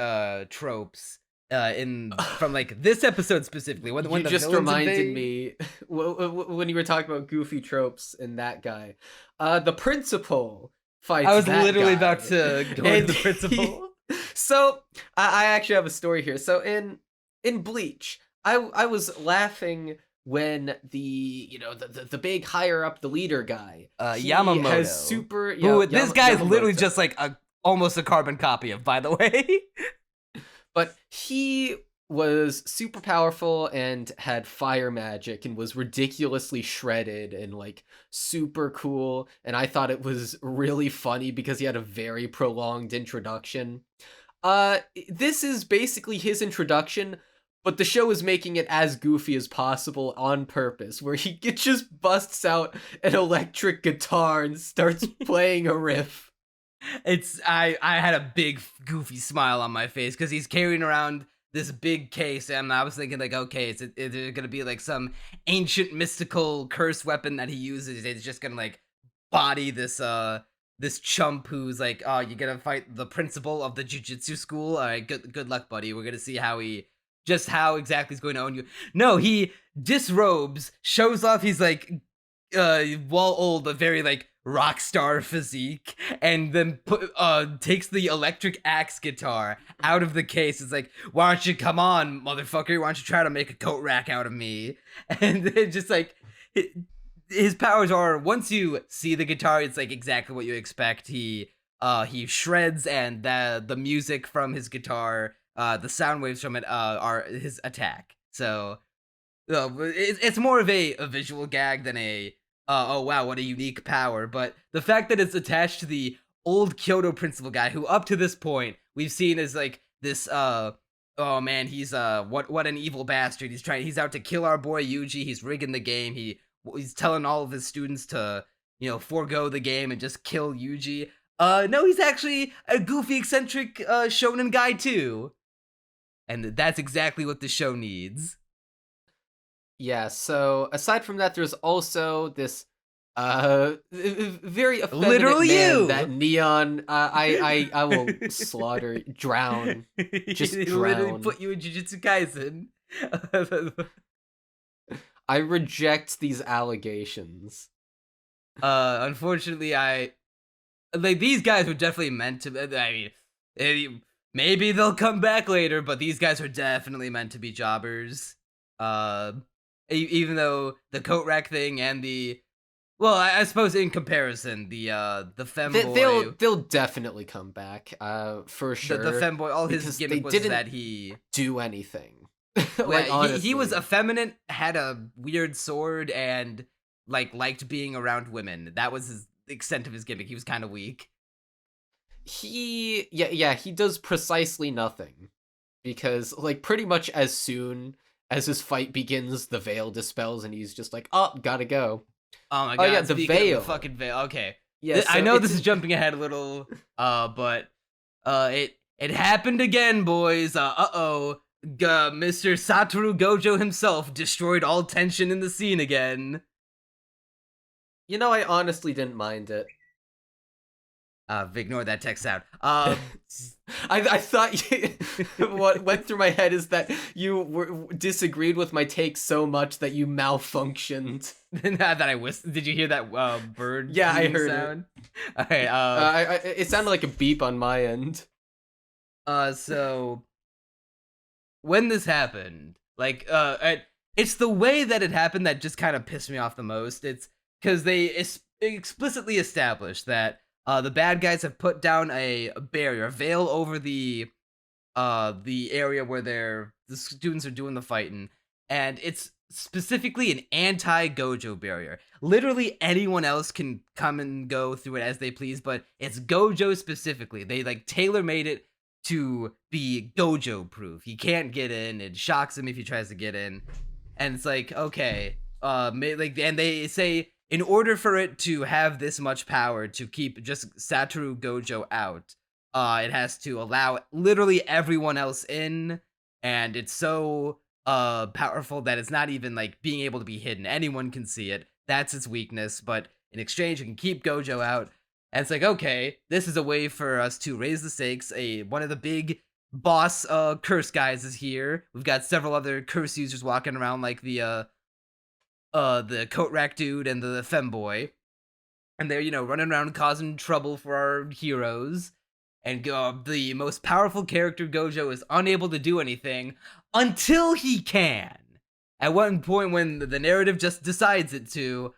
tropes from like this episode specifically. When you the just villains reminded invade. me when you were talking about goofy tropes in that guy, the principal fights. I was that literally guy. about to go into the principal. So I actually have a story here. So in Bleach, I was laughing when the big higher up, the leader guy, Yamamoto, has super. this guy is literally Yamamoto. just like almost a carbon copy of, by the way. But he was super powerful and had fire magic and was ridiculously shredded and like super cool. And I thought it was really funny because he had a very prolonged introduction. This is basically his introduction, but the show is making it as goofy as possible on purpose, where he just busts out an electric guitar and starts playing a riff. I had a big goofy smile on my face because he's carrying around this big case, and I was thinking like, okay, is it gonna be like some ancient mystical curse weapon that he uses? It's just gonna like body this chump who's like, oh, you're gonna fight the principal of the Jujutsu school. All right, good luck, buddy. We're gonna see how exactly he's going to own you. No, he disrobes, shows off he's like old, a very like rock star physique, and then takes the electric axe guitar out of the case. It's like, why don't you come on, motherfucker? Why don't you try to make a coat rack out of me? And then just like his powers are, once you see the guitar, it's like exactly what you expect. He shreds, and the music from his guitar, the sound waves from it are his attack. So it's more of a visual gag than a oh wow, what a unique power. But the fact that it's attached to the old Kyoto principal guy, who up to this point we've seen as like this oh man, he's what an evil bastard. He's out to kill our boy Yuji. He's rigging the game. He's telling all of his students to forego the game and just kill Yuji. No, he's actually a goofy eccentric shonen guy too. And that's exactly what the show needs. Yeah, so aside from that, there's also this very effeminate Literally man you! that Neon I will slaughter, drown, just He drown. literally put you in Jujutsu Kaisen. I reject these allegations. Unfortunately, these guys were definitely meant to. I mean, maybe they'll come back later, but these guys are definitely meant to be jobbers. Even though the coat rack thing and I suppose in comparison, the femboy, They'll definitely come back, for sure. the femboy, all his because gimmick they was didn't that he do anything. he was honestly. effeminate, had a weird sword, and liked being around women. That was the extent of his gimmick. He was kind of weak. he does precisely nothing. Because, like, pretty much as soon as his fight begins, the veil dispels, and he's just like, oh, gotta go. Oh my god, yeah, the speaking of veil. the fucking veil. Okay. Yeah, I so know it's- this is jumping ahead a little, but it happened again, boys. Mr. Satoru Gojo himself destroyed all tension in the scene again. You know, I honestly didn't mind it. Ignore that text sound. I thought what went through my head is that you disagreed with my take so much that you malfunctioned. That I did you hear that bird? Yeah, I cooing heard sound? It. Okay. It sounded like a beep on my end. So when this happened, like, it's the way that it happened that just kind of pissed me off the most. It's because they explicitly established that the bad guys have put down a barrier, a veil over the area where the students are doing the fighting, and it's specifically an anti-Gojo barrier. Literally anyone else can come and go through it as they please, but it's Gojo specifically. They like tailor-made it to be Gojo proof. He can't get in. It shocks him if he tries to get in. And it's like, okay, and they say in order for it to have this much power to keep just Satoru Gojo out, it has to allow literally everyone else in, and it's so powerful that it's not even like being able to be hidden. Anyone can see it. That's its weakness, but in exchange, it can keep Gojo out. And it's like, okay, this is a way for us to raise the stakes. One of the big boss curse guys is here. We've got several other curse users walking around, like the coat rack dude and the femboy, and they're running around causing trouble for our heroes. And the most powerful character, Gojo, is unable to do anything until he can. At one point, when the narrative just decides it to,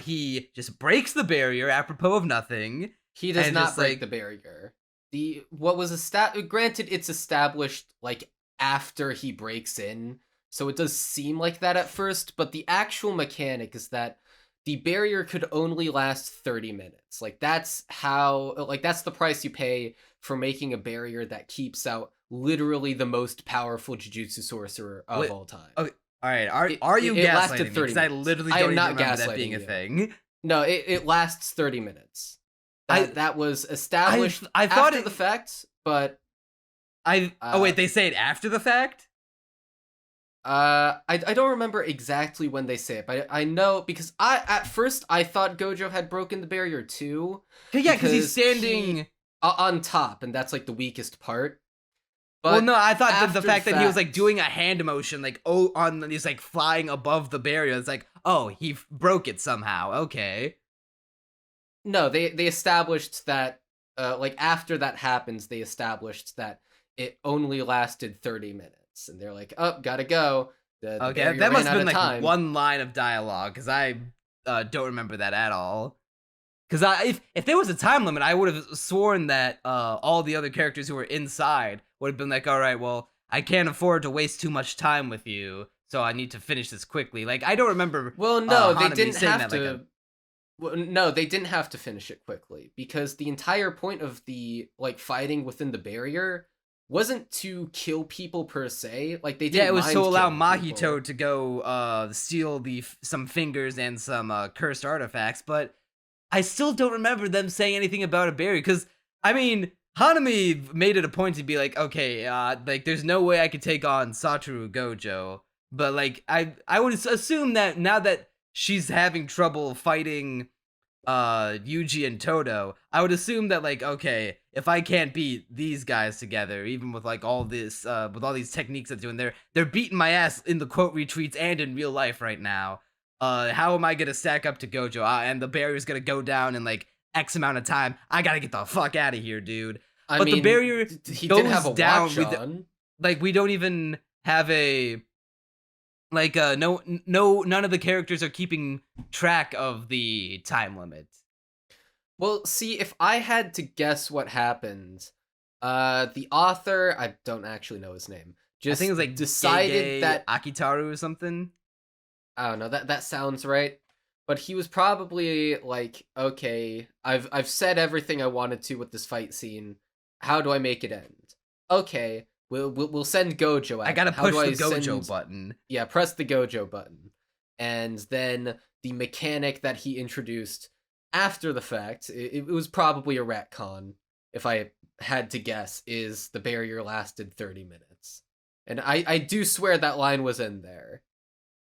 he just breaks the barrier apropos of nothing. He does not break the barrier. Granted, it's established like after he breaks in, so it does seem like that at first, but the actual mechanic is that the barrier could only last 30 minutes. Like that's the price you pay for making a barrier that keeps out literally the most powerful Jujutsu sorcerer of all time. Okay, all right. Are you gaslighting me? Because I minutes. literally I don't am even not remember that gaslighting being a you. thing. No, it lasts 30 minutes. That was established I thought after the fact, but oh wait, they say it after the fact? I don't remember exactly when they say it, but I know because at first I thought Gojo had broken the barrier too. Yeah, because he's standing on top, and that's like the weakest part. But well, no, I thought that the after fact that he was like doing a hand motion, like he's like flying above the barrier. It's like, oh, he broke it somehow. Okay. No, they established that like after that happens, they established that it only lasted 30 mints, and they're like, oh, gotta go. Okay, that must have been like one line of dialogue, because I don't remember that at all. Because if there was a time limit, I would have sworn that all the other characters who were inside would have been like, all right, well, I can't afford to waste too much time with you, so I need to finish this quickly. Like, I don't remember. Well, no, they Hanami didn't saying have that, to. Well, no, they didn't have to finish it quickly, because the entire point of the like fighting within the barrier wasn't to kill people per se. Like they didn't. Yeah, it was mind to allow killing Mahito people. to go steal some fingers and some cursed artifacts, but I still don't remember them saying anything about a barrier. Because I mean, Hanami made it a point to be like, okay, like there's no way I could take on Satoru Gojo, but like I would assume that now that she's having trouble fighting Yuji and Todo, I would assume that like, okay, if I can't beat these guys together, even with like all this with all these techniques they're doing, they're beating my ass in the quote retreats and in real life right now. How am I gonna stack up to Gojo? And the barrier's gonna go down in like X amount of time. I gotta get the fuck out of here, dude. I But mean, the barrier he goes did have a down. watch on. Like we don't even have a like none of the characters are keeping track of the time limit. Well, see, if I had to guess what happened, the author, I don't actually know his name, just I think it was like decided Gege that Akitaru or something. I don't know, that sounds right. but he was probably like, okay, I've said everything I wanted to with this fight scene. How do I make it end? Okay, we'll send Gojo out. I gotta How push do I the Gojo send... button. Yeah, press the Gojo button. And then the mechanic that he introduced after the fact, it was probably a retcon, if I had to guess, is the barrier lasted 30 minutes. And I do swear that line was in there.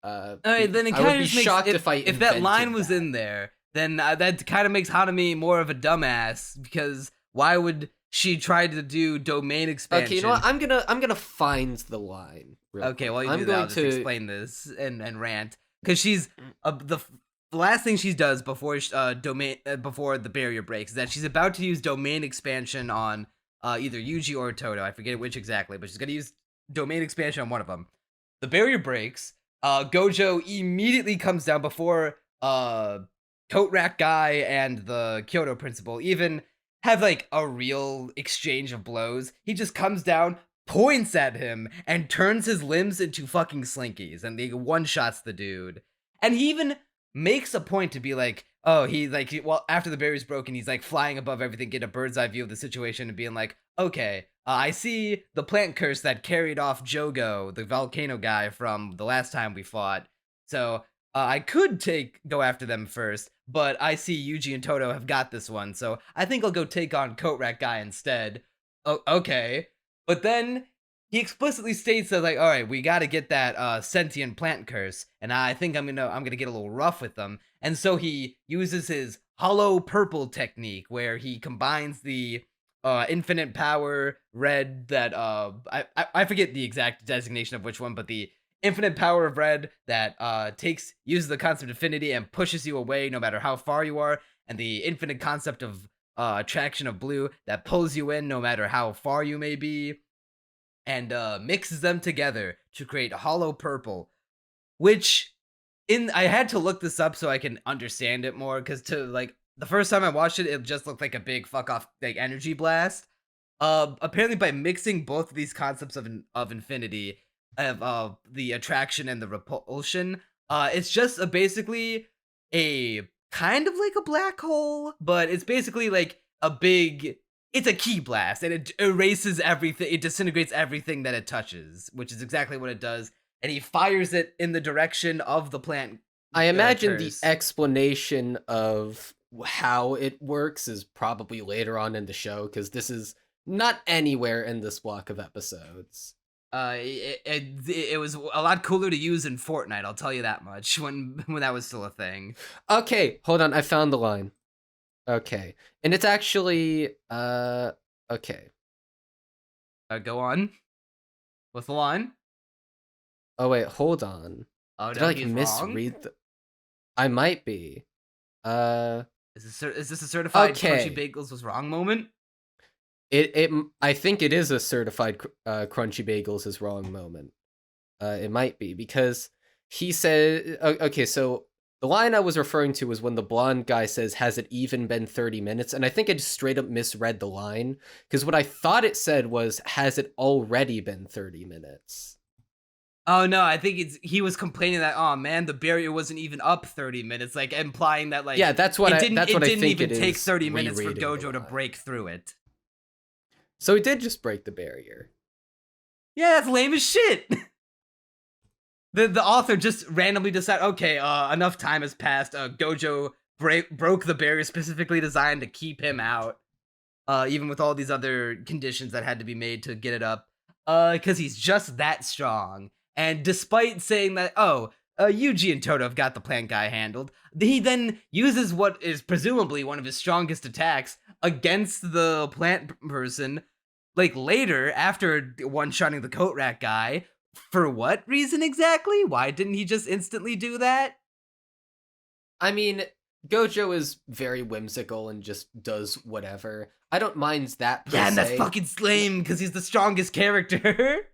Alright, then it I would kind be of makes shocked if that invented line was that. in there, then that kind of makes Hanami more of a dumbass, because why would she try to do domain expansion? Okay, you know what? I'm gonna find the line. Okay, well, you I'm do that. I'll going just to explain this and rant, because she's the last thing she does before before the barrier breaks is that she's about to use domain expansion on either Yuji or Todo. I forget which exactly, but she's gonna use domain expansion on one of them. The barrier breaks. Gojo immediately comes down before Coat Rack guy and the Kyoto principal even have like a real exchange of blows. He just comes down, points at him, and turns his limbs into fucking slinkies, and he one-shots the dude. And he even makes a point to be like, oh, well, after the barrier's broken, he's like flying above everything, get a bird's eye view of the situation, and being like, okay, I see the plant curse that carried off Jogo, the volcano guy from the last time we fought. So I could go after them first, but I see Yuji and Todo have got this one, so I think I'll go take on Coat Rack guy instead. Okay. But then he explicitly states that, like, all right, we got to get that sentient plant curse, and I think I'm gonna get a little rough with them. And so he uses his hollow purple technique, where he combines the infinite power red that I forget the exact designation of which one, but the infinite power of red that uses the concept of affinity and pushes you away no matter how far you are, and the infinite concept of attraction of blue that pulls you in no matter how far you may be, and mixes them together to create hollow purple, which I had to look this up so I can understand it more, because the first time I watched it, it just looked like a big fuck off like energy blast. Apparently by mixing both of these concepts of infinity, of the attraction and the repulsion, it's just basically a kind of like a black hole, but it's basically like it's a key blast, and it erases everything, it disintegrates everything that it touches, which is exactly what it does, and he fires it in the direction of the plant. I imagine the curse. explanation of how it works is probably later on in the show, because this is not anywhere in this block of episodes. It was a lot cooler to use in Fortnite, I'll tell you that much, when that was still a thing. Okay, hold on, I found the line. Okay, and it's actually, okay. Go on. What's the line? Oh wait, hold on. Oh, Did no, I like he's misread wrong? I might be. Is this a certified Okay. Crunchy Bagels was wrong moment? I think it is a certified Crunchy Bagels is wrong moment. It might be, because he said, okay, so the line I was referring to was when the blonde guy says, has it even been 30 minutes? And I think I just straight up misread the line, because what I thought it said was, has it already been 30 minutes? Oh no, I think he was complaining that, oh man, the barrier wasn't even up 30 minutes, like implying that, like, Yeah, that's what I think it didn't even it take is, 30 minutes for rereading the Gojo to line. break through it. So he did just break the barrier. Yeah, that's lame as shit. The author just randomly decided, okay, enough time has passed. Gojo broke the barrier specifically designed to keep him out, even with all these other conditions that had to be made to get it up, because he's just that strong. And despite saying that, Yuji and Todo have got the plant guy handled, he then uses what is presumably one of his strongest attacks against the plant person, like later, after one-shotting the Coat Rack guy. For what reason exactly? Why didn't he just instantly do that? I mean, Gojo is very whimsical and just does whatever. I don't mind that per Yeah, and that's se. fucking lame, because he's the strongest character.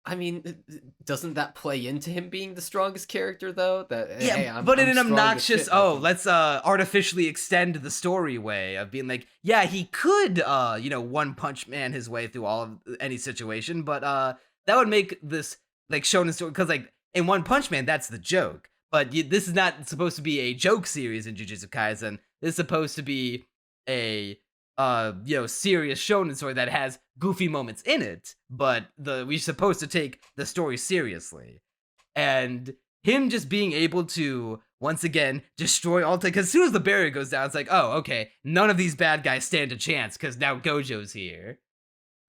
I mean, doesn't that play into him being the strongest character, though? That Yeah, hey, I'm but in I'm an strong as obnoxious, shit, like, let's artificially extend the story way of being like, yeah, he could, one punch man his way through all of any situation, but that would make this like shonen story, because like in One Punch Man, that's the joke. but this is not supposed to be a joke series in Jujutsu Kaisen. This is supposed to be a serious shonen story that has goofy moments in it, but we're supposed to take the story seriously. And him just being able to once again destroy all, because as soon as the barrier goes down, it's like, oh, okay, none of these bad guys stand a chance because now Gojo's here.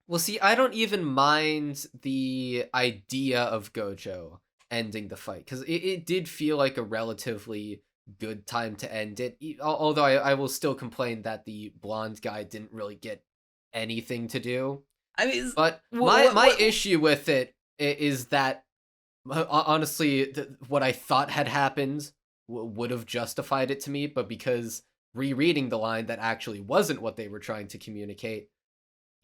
Well, see, I don't even mind the idea of Gojo ending the fight, because it did feel like a relatively good time to end it, although I will still complain that the blonde guy didn't really get anything to do. I mean, but my issue with it is that, honestly, what I thought had happened would have justified it to me, but because rereading the line, that actually wasn't what they were trying to communicate.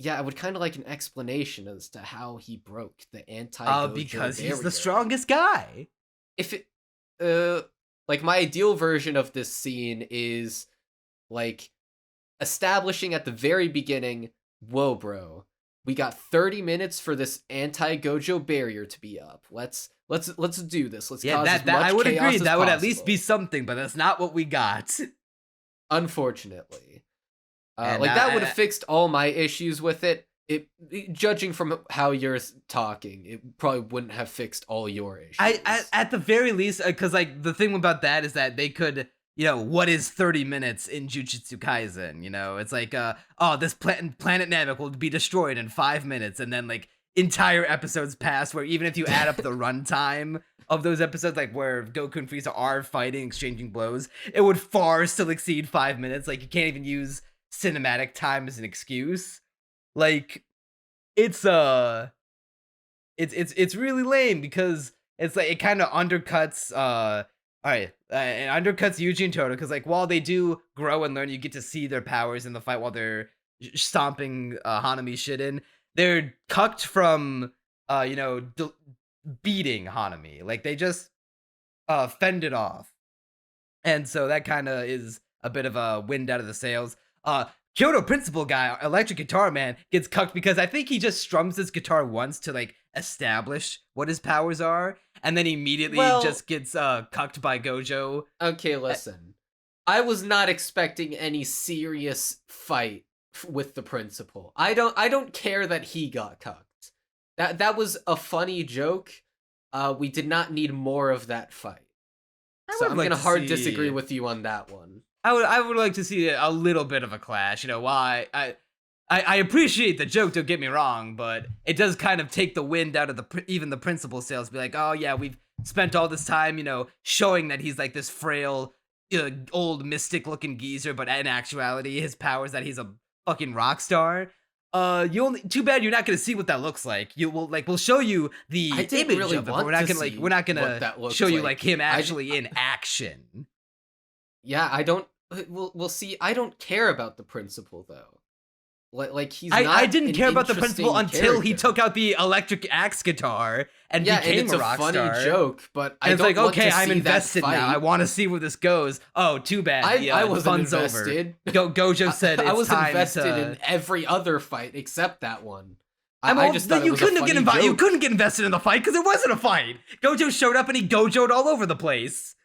Yeah, I would kind of like an explanation as to how he broke the anti-Gojo because barrier. he's the strongest guy. If it, like, my ideal version of this scene is, like, establishing at the very beginning, whoa, bro, we got 30 minutes for this anti-Gojo barrier to be up. Let's do this. Let's cause as much I would chaos agree. as That would at possible. least be something, but that's not what we got. Unfortunately. And that would have fixed all my issues with it. Judging from how you're talking, it probably wouldn't have fixed all your issues. At the very least, because like the thing about that is that they could, what is 30 minutes in Jujutsu Kaisen? It's like, this planet Namek will be destroyed in 5 minutes, and then like entire episodes pass. Where even if you add up the runtime of those episodes, like where Goku and Frieza are fighting, exchanging blows, it would far still exceed 5 minutes. Like you can't even use cinematic time as an excuse. Like it's really lame, because it's like it kind of undercuts it undercuts Yuji and Todo, because like while they do grow and learn, you get to see their powers in the fight while they're stomping Hanami shit in. They're cucked from beating Hanami. Like they just fended off, and so that kind of is a bit of a wind out of the sails. Kyoto principal guy, electric guitar man, gets cucked because I think he just strums his guitar once to like establish what his powers are, and then immediately just gets cucked by Gojo. Okay, listen. I was not expecting any serious fight with the principal. I don't care that he got cucked. That was a funny joke. We did not need more of that fight. So I'm gonna hard disagree with you on that one. I would like to see a little bit of a clash. Why I appreciate the joke, don't get me wrong, but it does kind of take the wind out of even the principal sails. Be like, oh yeah, we've spent all this time, showing that he's like this frail, old mystic looking geezer, but in actuality, his power is that he's a fucking rock star. Too bad you're not gonna see what that looks like. We'll show you the image really of it, but we're not gonna show you like him actually in action. Yeah, I don't. We'll see. I don't care about the principal though. Like he's. I didn't care about the principal until he character. took out the electric axe guitar and became it's a rock funny star. joke, but And I it's don't like, want okay, to I'm see invested that fight. now. I want to see where this goes. Oh, too bad. I wasn't fun's invested. Over. Gojo said I was time invested to... in every other fight except that one. I just thought thought you it was couldn't a get funny invited. You joke. couldn't get invested in the fight because it wasn't a fight. Gojo showed up and he Gojo'd all over the place.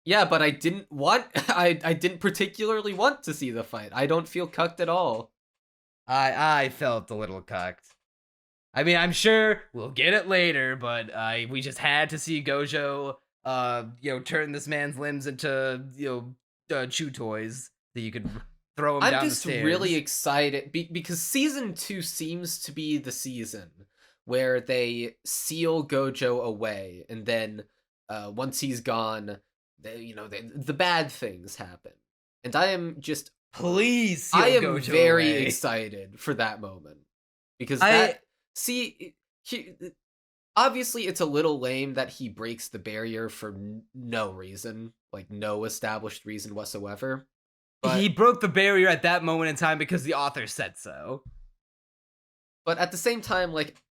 Yeah, but I didn't want. I didn't particularly want to see the fight. I don't feel cucked at all. I felt a little cucked. I mean, I'm sure we'll get it later, but we just had to see Gojo, turn this man's limbs into, chew toys that you could throw him down the stairs. I'm just really excited because season 2 seems to be the season where they seal Gojo away, and then once he's gone, the bad things happen. And I am just please seal I am Gojo very away. excited for that moment because obviously it's a little lame that he breaks the barrier for no reason, like no established reason whatsoever. But he broke the barrier at that moment in time because the author said so. But at the same time, like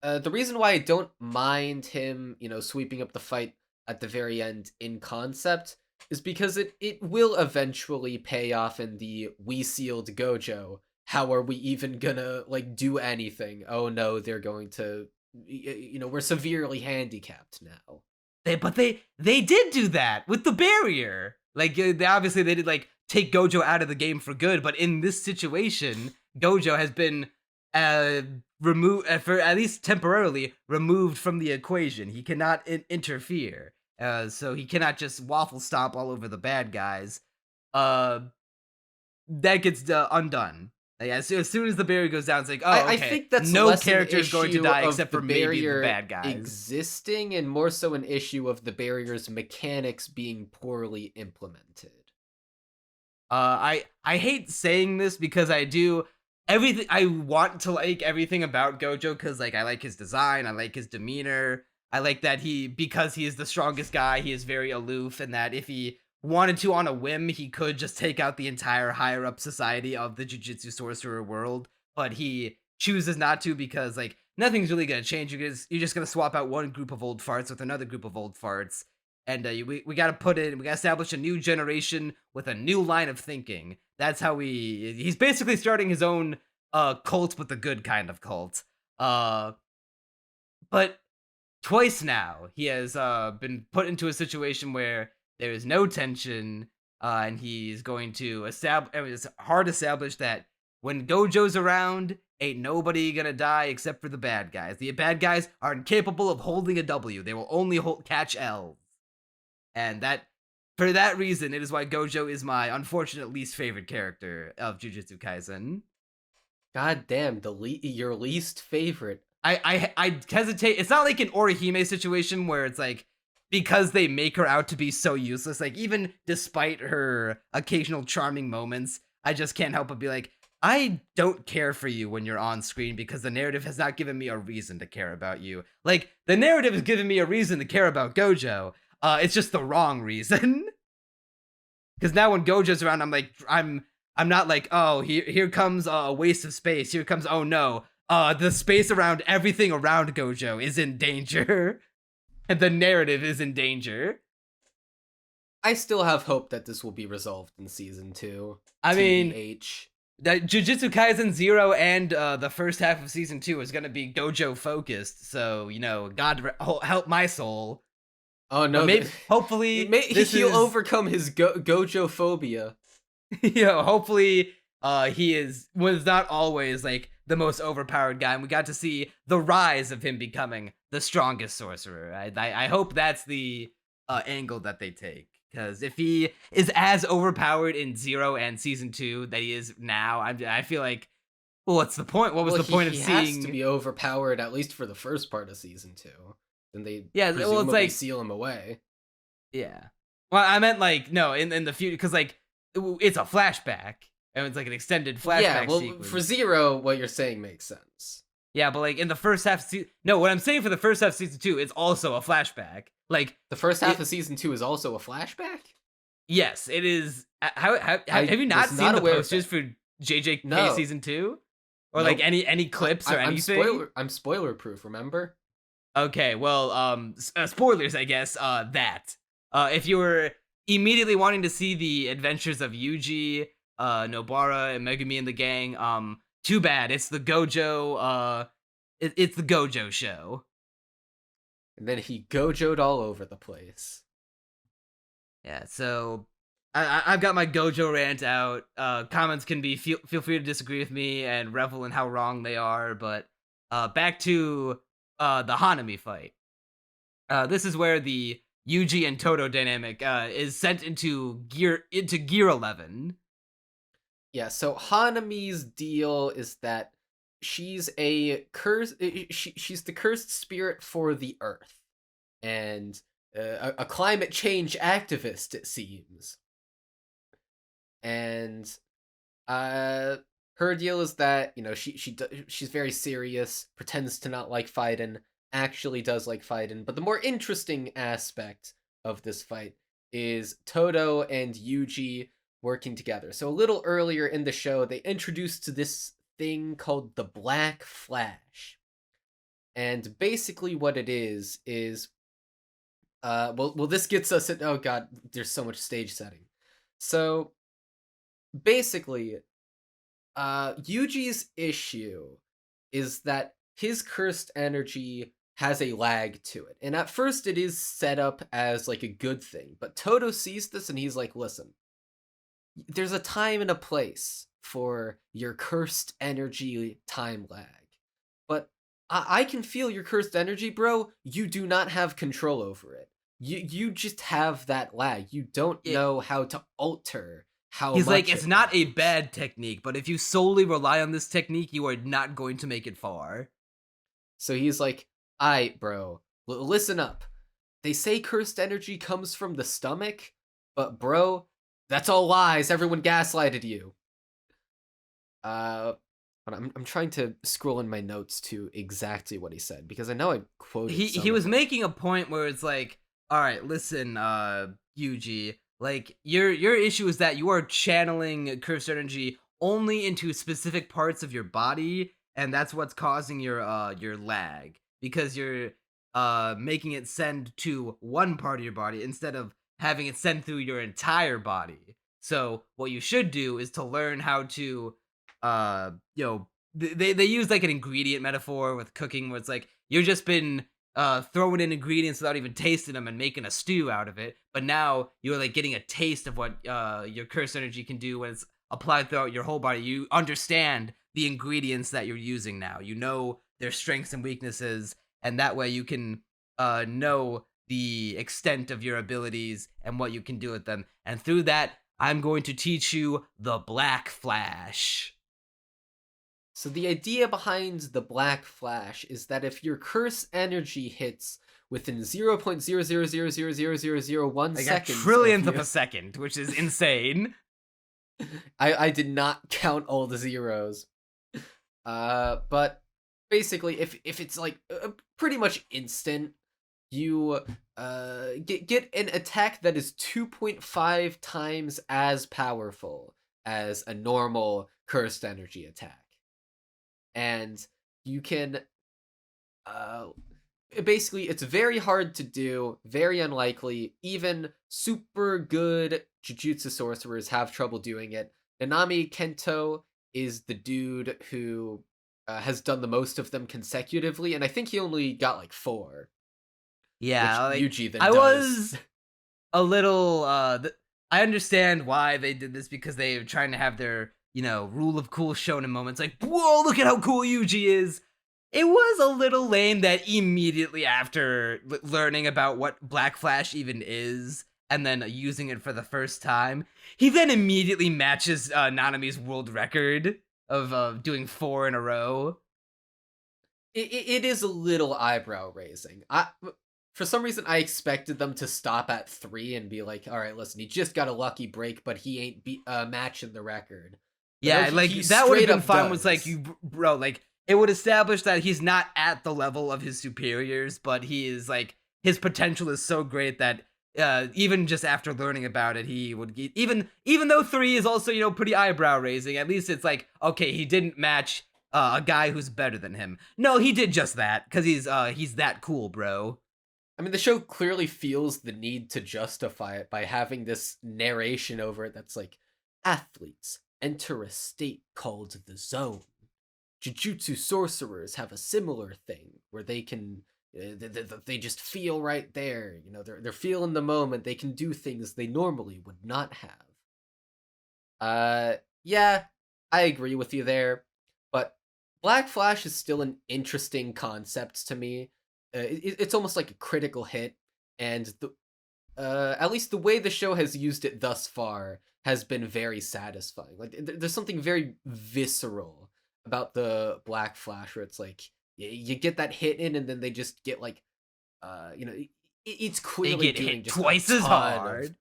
the reason why I don't mind him, sweeping up the fight at the very end in concept is because it will eventually pay off in the we sealed Gojo. How are we even gonna do anything? Oh no, they're going to, we're severely handicapped now. They did do that with the barrier. Like obviously they did like take Gojo out of the game for good, but in this situation, Gojo has been removed for at least temporarily removed from the equation. He cannot interfere, so he cannot just waffle stomp all over the bad guys. That gets undone. Like, as soon as the barrier goes down, it's like, oh, okay. I think that's no less character an is going to issue die of except the for maybe the barrier bad guys. existing, and more so an issue of the barrier's mechanics being poorly implemented. I hate saying this because I want to like everything about Gojo because like I like his design, I like his demeanor, I like that because he is the strongest guy, he is very aloof, and that if he wanted to on a whim, he could just take out the entire higher up society of the Jujutsu sorcerer world, but he chooses not to because like nothing's really gonna change. You're just gonna swap out one group of old farts with another group of old farts, and we gotta establish a new generation with a new line of thinking. That's how he's basically starting his own cult, but the good kind of cult. But twice now he has been put into a situation where there is no tension, and he's going to establish that when Gojo's around, ain't nobody gonna die except for the bad guys. The bad guys are incapable of holding a W. They will only catch L's. And for that reason, it is why Gojo is my unfortunate least favorite character of Jujutsu Kaisen. God damn, your least favorite. I hesitate. It's not like an Orihime situation where it's like, because they make her out to be so useless, like even despite her occasional charming moments, I just can't help but be like, I don't care for you when you're on screen because the narrative has not given me a reason to care about you. Like, the narrative has given me a reason to care about Gojo. It's just the wrong reason. Because now when Gojo's around, I'm like, I'm not like, oh, here comes a waste of space. Here comes, oh no, the space around everything around Gojo is in danger. And the narrative is in danger. I still have hope that this will be resolved in season 2. I mean, TBH. That Jujutsu Kaisen 0 and the first half of season 2 is gonna be Gojo focused. So God help my soul. Oh no! Hopefully, he'll overcome his Gojo phobia. Hopefully, he was not always like the most overpowered guy, and we got to see the rise of him becoming the strongest sorcerer. I hope that's the angle that they take, because if he is as overpowered in 0 and season 2 that he is now, I feel like, well, what's the point? What was the point of seeing? He has to be overpowered at least for the first part of season 2. Then they presumably well, it's like, seal him away. Yeah. Well, I meant like no, in the future, because like it's a flashback. And it's like an extended flashback sequence. For 0, what you're saying makes sense. Yeah, but like in the first half no, what I'm saying for the first half of season 2 is also a flashback. Like the first half of season 2 is also a flashback? Yes, it is. Have you not seen the posters for JJK season 2? Or like any clips or anything? I'm spoiler proof, remember? Okay, well, spoilers, I guess, if you were immediately wanting to see the adventures of Yuji, Nobara, and Megumi and the gang, too bad, it's the Gojo, it's the Gojo show. And then he Gojo'd all over the place. Yeah, so, I've got my Gojo rant out. Comments can be, feel free to disagree with me and revel in how wrong they are, but, back to the Hanami fight. This is where the Yuji and Todo dynamic is sent into gear 11. Yeah, so Hanami's deal is that she's a she's the cursed spirit for the earth, and a climate change activist, it seems. And her deal is that, she's very serious, pretends to not like fighting, actually does like fighting. But the more interesting aspect of this fight is Todo and Yuji working together. So a little earlier in the show, they introduced this thing called the Black Flash. And basically what it is this gets us at, oh god, there's so much stage setting. So basically, Yuji's issue is that his cursed energy has a lag to it. And at first it is set up as like a good thing, but Todo sees this and he's like, listen, there's a time and a place for your cursed energy time lag. But I can feel your cursed energy, bro. You do not have control over it. You just have that lag. You don't know how to alter how He's much like, it's it not a lags. bad technique, but if you solely rely on this technique, you are not going to make it far. So he's like, aight, bro, listen up. They say cursed energy comes from the stomach, but bro, that's all lies. Everyone gaslighted you. I'm trying to scroll in my notes to exactly what he said, because I know I quoted He was making a point where it's like, all right, listen, Yuji, like your issue is that you are channeling cursed energy only into specific parts of your body, and that's what's causing your lag, because you're making it send to one part of your body instead of having it send through your entire body. So what you should do is to learn how to they use like an ingredient metaphor with cooking, where it's like you've just been throwing in ingredients without even tasting them and making a stew out of it, but now you're like getting a taste of what your curse energy can do when it's applied throughout your whole body. You understand the ingredients that you're using now. You know their strengths and weaknesses, and that way you can know the extent of your abilities and what you can do with them. And through that, I'm going to teach you the Black Flash. So the idea behind the Black Flash is that if your curse energy hits within 0.0000001 Like seconds, a trillionth of a second, which is insane. I did not count all the zeros. But basically, if it's like pretty much instant, you get an attack that is 2.5 times as powerful as a normal cursed energy attack. And you can basically, it's very hard to do, very unlikely. Even super good Jujutsu sorcerers have trouble doing it. Nanami Kento is the dude who has done the most of them consecutively, and I think he only got like 4. Yeah, which like, Yuji then I does. was a little I understand why they did this, because they're trying to have their, rule of cool shonen moments, like, whoa, look at how cool Yuji is. It was a little lame that immediately after learning about what Black Flash even is, and then using it for the first time, he then immediately matches Nanami's world record of doing 4 in a row. It is a little eyebrow raising. For some reason, I expected them to stop at 3 and be like, all right, listen, he just got a lucky break, but he ain't matching the record. But Yeah, no, like, he that would have straight been up fun. does. Was like, bro, like, it would establish that he's not at the level of his superiors, but he is, like, his potential is so great that even just after learning about it, he would get, even though 3 is also, pretty eyebrow raising, at least it's like, okay, he didn't match a guy who's better than him. No, he did just that, because he's that cool, bro. I mean, the show clearly feels the need to justify it by having this narration over it that's like, athletes enter a state called the zone. Jujutsu sorcerers have a similar thing where they can, they just feel right there. They're feeling the moment. They can do things they normally would not have. Yeah, I agree with you there, but Black Flash is still an interesting concept to me. It's almost like a critical hit, and at least the way the show has used it thus far has been very satisfying. Like, there's something very visceral about the Black Flash, where it's like you get that hit in, and then they just get like, it's clearly They doing get hit just twice as hard.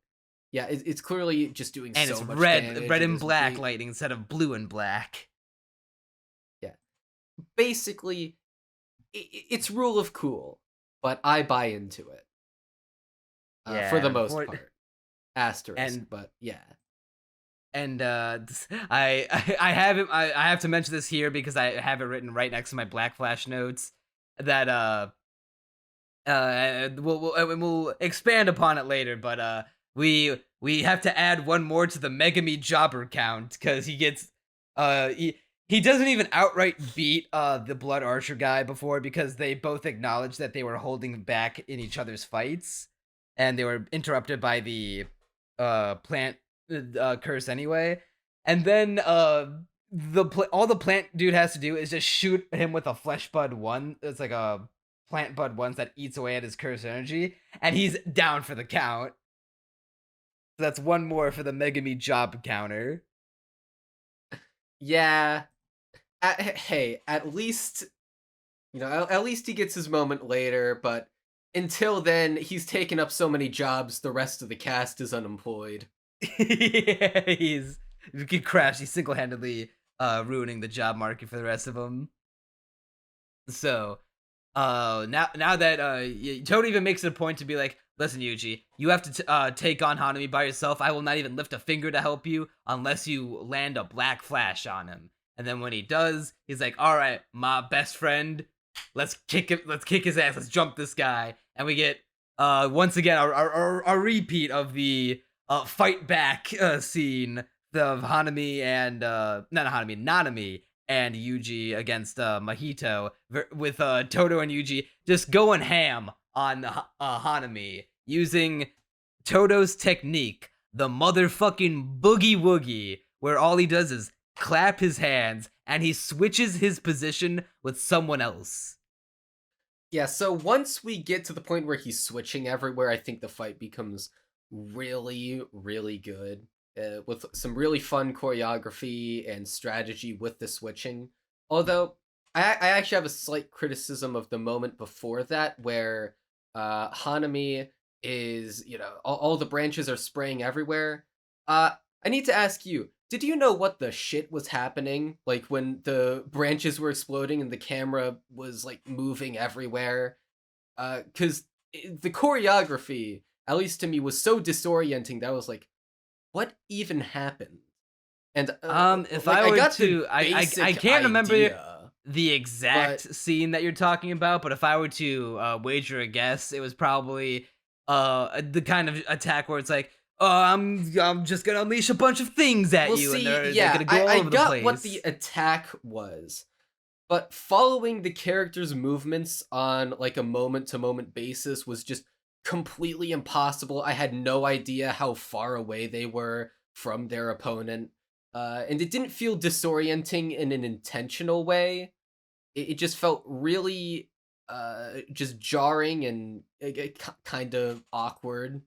Yeah, it's clearly just doing And so it's much red damage. and It black is lighting instead of blue and black. Yeah, basically, it's rule of cool, but I buy into it. For the most part. Asterisk, but yeah. And I have to mention this here because I have it written right next to my Black Flash notes that we'll expand upon it later, but we have to add one more to the Megumi jobber count, because he gets he doesn't even outright beat the Blood Archer guy before because they both acknowledged that they were holding back in each other's fights, and they were interrupted by the plant curse anyway. And then all the plant dude has to do is just shoot him with a flesh bud one. It's like a plant bud ones that eats away at his curse energy, and he's down for the count. So that's one more for the Megumi job counter. Yeah. Hey, at least, at least he gets his moment later, but until then, he's taken up so many jobs, the rest of the cast is unemployed. Yeah, he's crashed. He's single-handedly ruining the job market for the rest of them. So, now that Todo even makes it a point to be like, listen, Yuji, you have to take on Hanami by yourself. I will not even lift a finger to help you unless you land a black flash on him. And then when he does, he's like, all right, my best friend, let's kick his ass, let's jump this guy. And we get, once again, our repeat of the fight back scene of Hanami and, Nanami and Yuji against Mahito, with Todo and Yuji just going ham on Hanami, using Todo's technique, the motherfucking boogie woogie, where all he does is clap his hands and he switches his position with someone else. Yeah, so once we get to the point where he's switching everywhere, I think the fight becomes really, really good, with some really fun choreography and strategy with the switching. Although, I actually have a slight criticism of the moment before that, where Hanami is, all the branches are spraying everywhere. I need to ask you, did you know what the shit was happening? Like, when the branches were exploding and the camera was, like, moving everywhere? Because the choreography, at least to me, was so disorienting that I was like, what even happened? And, if like, I were got to, I can't remember idea, the exact scene that you're talking about, but if I were to wager a guess, it was probably the kind of attack where it's like, oh, I'm just gonna unleash a bunch of things at you, see, and they're yeah, gonna go all over the place. I got what the attack was, but following the characters' movements on like a moment-to-moment basis was just completely impossible. I had no idea how far away they were from their opponent, and it didn't feel disorienting in an intentional way. It just felt really just jarring and kind of awkward.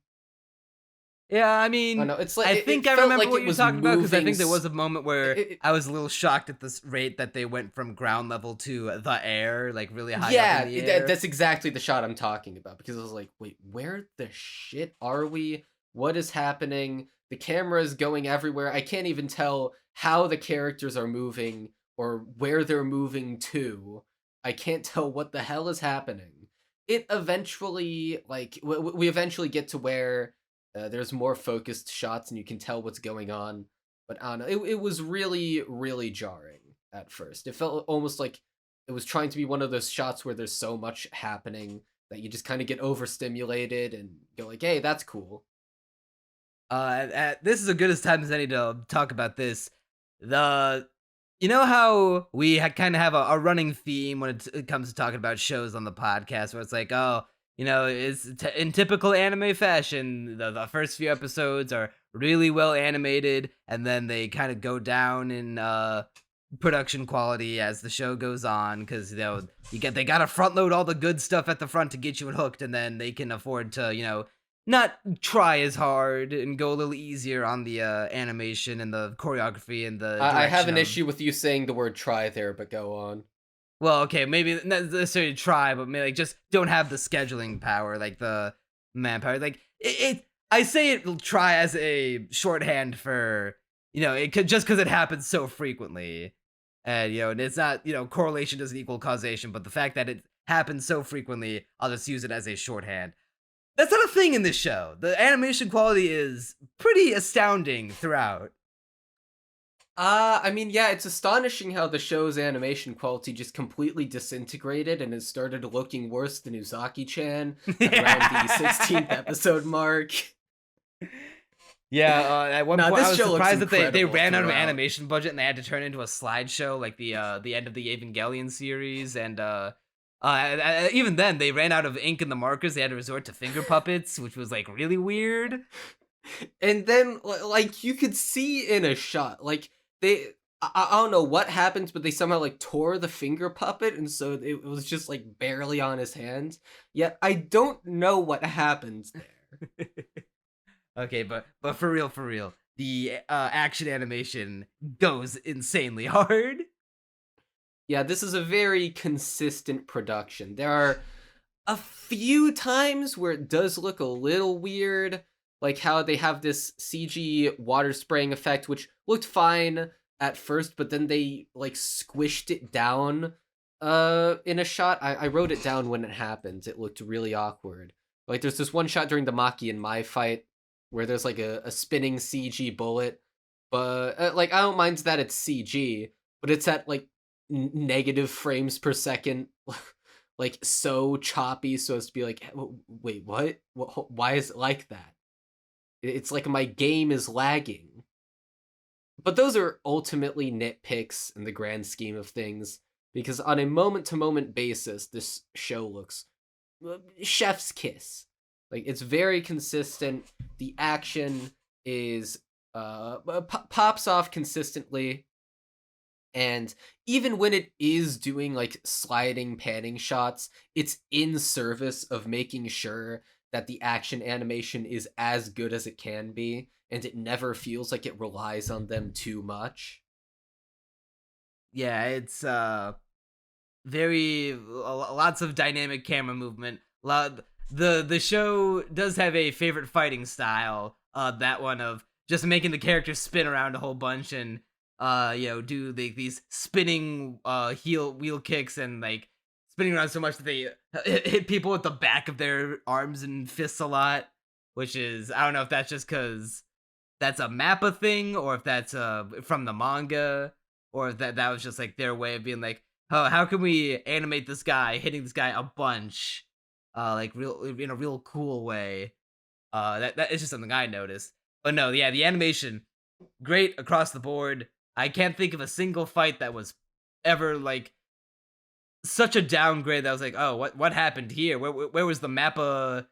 Yeah, I mean, know, it's like, I think I remember like what you're talking about, because I think there moving was a moment where I was a little shocked at this rate that they went from ground level to the air, like really high up in the air. That's exactly the shot I'm talking about, because I was like, wait, where the shit are we? What is happening? The camera is going everywhere. I can't even tell how the characters are moving or where they're moving to. I can't tell what the hell is happening. It eventually, like, we eventually get to where there's more focused shots and you can tell what's going on. But I don't know, it was really, really jarring at first. It felt almost like it was trying to be one of those shots where there's so much happening that you just kind of get overstimulated and go like, hey, that's cool. This is as good as time as any to talk about this. You know how we kind of have a running theme when it comes to talking about shows on the podcast, where it's like, oh, it's in typical anime fashion, the first few episodes are really well animated, and then they kind of go down in production quality as the show goes on, because they gotta front load all the good stuff at the front to get you hooked, and then they can afford to not try as hard and go a little easier on the animation and the choreography and the I have an direction issue with you saying the word try there, but go on. Well, okay, maybe not necessarily try, but maybe just don't have the scheduling power, like the manpower. Like I say it will try as a shorthand for it could, just because it happens so frequently, and and it's not correlation doesn't equal causation, but the fact that it happens so frequently, I'll just use it as a shorthand. That's not a thing in this show. The animation quality is pretty astounding throughout. I mean, yeah, it's astonishing how the show's animation quality just completely disintegrated and has started looking worse than Uzaki-chan at around the 16th episode mark. Yeah, at one Nah, point this I was show looks surprised that they incredible ran out of throughout. animation budget and they had to turn it into a slideshow like the end of the Evangelion series, and even then they ran out of ink and the markers. They had to resort to finger puppets, which was like really weird. And then, like, you could see in a shot, like, I don't know what happened, but they somehow, like, tore the finger puppet, and so it was just, like, barely on his hands. Yet, I don't know what happens there. Okay, but for real, the action animation goes insanely hard. Yeah, this is a very consistent production. There are a few times where it does look a little weird, like how they have this CG water spraying effect, which looked fine at first, but then they like squished it down in a shot. I wrote it down when it happened. It looked really awkward. Like there's this one shot during the Maki and Mai fight where there's like a spinning CG bullet, but like I don't mind that it's CG, but it's at like negative frames per second, like so choppy, so as to be like, wait, what? Why is it like that? It's like my game is lagging. But those are ultimately nitpicks in the grand scheme of things, because on a moment-to-moment basis, this show looks chef's kiss. Like, it's very consistent. The action is pops off consistently, and even when it is doing like sliding panning shots, it's in service of making sure that the action animation is as good as it can be, and it never feels like it relies on them too much. Yeah, it's very lots of dynamic camera movement. The show does have a favorite fighting style, that one of just making the characters spin around a whole bunch and do these spinning wheel kicks and like spinning around so much that they hit people with the back of their arms and fists a lot, which is, I don't know if that's just because that's a MAPPA thing or if that's from the manga, or if that was just like their way of being like, oh, how can we animate this guy hitting this guy a bunch like real in a real cool way. That is just something I noticed. But no, yeah, the animation great across the board. I can't think of a single fight that was ever like such a downgrade that I was like, oh, what happened here? Where was the MAPPA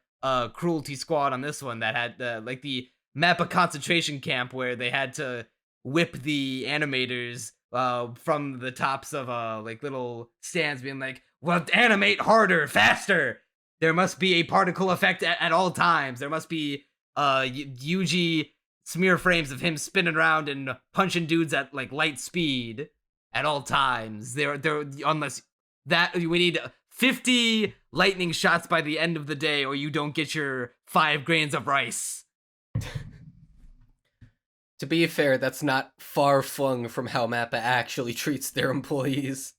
cruelty squad on this one that had like the MAPPA concentration camp where they had to whip the animators from the tops of like little stands, being like, well, animate harder, faster. There must be a particle effect at all times. There must be Yuji smear frames of him spinning around and punching dudes at like light speed at all times. They're unless that we need 50 lightning shots by the end of the day, or you don't get your 5 grains of rice. To be fair, that's not far flung from how MAPPA actually treats their employees.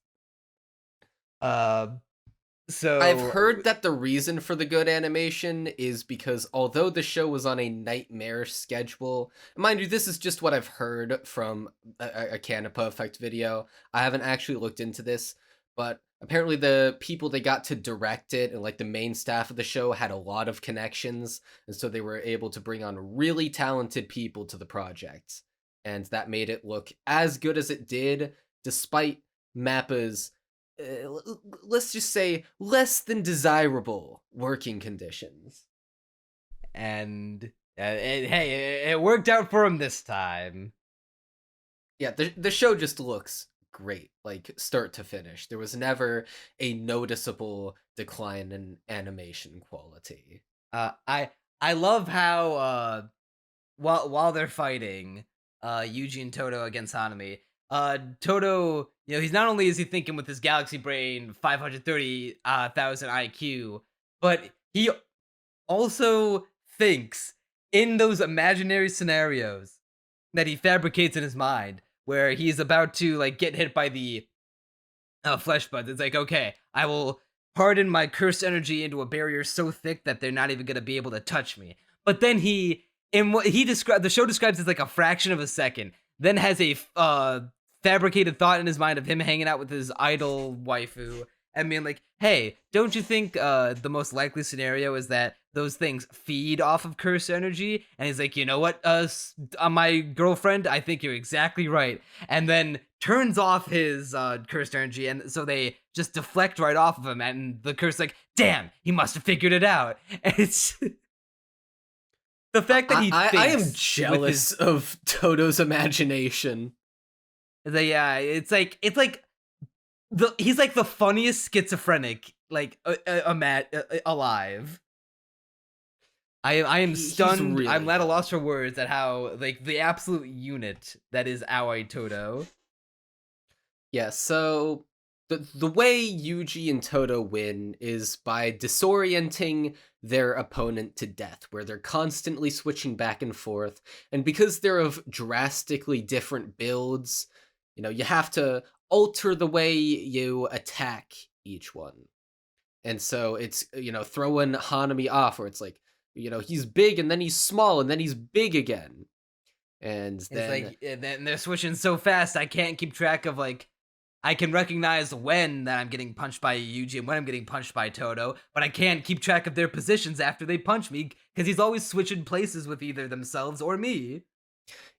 So I've heard that the reason for the good animation is because although the show was on a nightmarish schedule, mind you, this is just what I've heard from a Canapa Effect video. I haven't actually looked into this, but apparently the people they got to direct it and like the main staff of the show had a lot of connections, and so they were able to bring on really talented people to the project. And that made it look as good as it did, despite MAPPA's let's just say less than desirable working conditions. And hey, it worked out for him this time. Yeah, the show just looks great, like start to finish. There was never a noticeable decline in animation quality. I love how while they're fighting Yuji and Todo against Hanami, Todo, he's not only is he thinking with his galaxy brain 530,000 IQ, but he also thinks in those imaginary scenarios that he fabricates in his mind, where he's about to like get hit by the flesh buds. It's like, okay, I will harden my cursed energy into a barrier so thick that they're not even gonna be able to touch me. But then in what he described, the show describes as like a fraction of a second, then has a fabricated thought in his mind of him hanging out with his idol waifu, and being like, hey, don't you think the most likely scenario is that those things feed off of cursed energy? And he's like, you know what, my girlfriend, I think you're exactly right. And then turns off his cursed energy, and so they just deflect right off of him, and the curse like, damn, he must have figured it out. And it's the fact that he I am thinks jealous of Todo's imagination. yeah, it's like he's like the funniest schizophrenic like alive. I am He's stunned. really I'm at a good. loss for words at how like the absolute unit that is Aoi Todo. Yeah, so the way Yuji and Todo win is by disorienting their opponent to death, where they're constantly switching back and forth. And because they're of drastically different builds, you have to alter the way you attack each one. And so it's, throwing Hanami off, where it's like, he's big and then he's small and then he's big again. And then Then they're switching so fast I can't keep track of like I can recognize when that I'm getting punched by Yuji and when I'm getting punched by Todo, but I can't keep track of their positions after they punch me because he's always switching places with either themselves or me.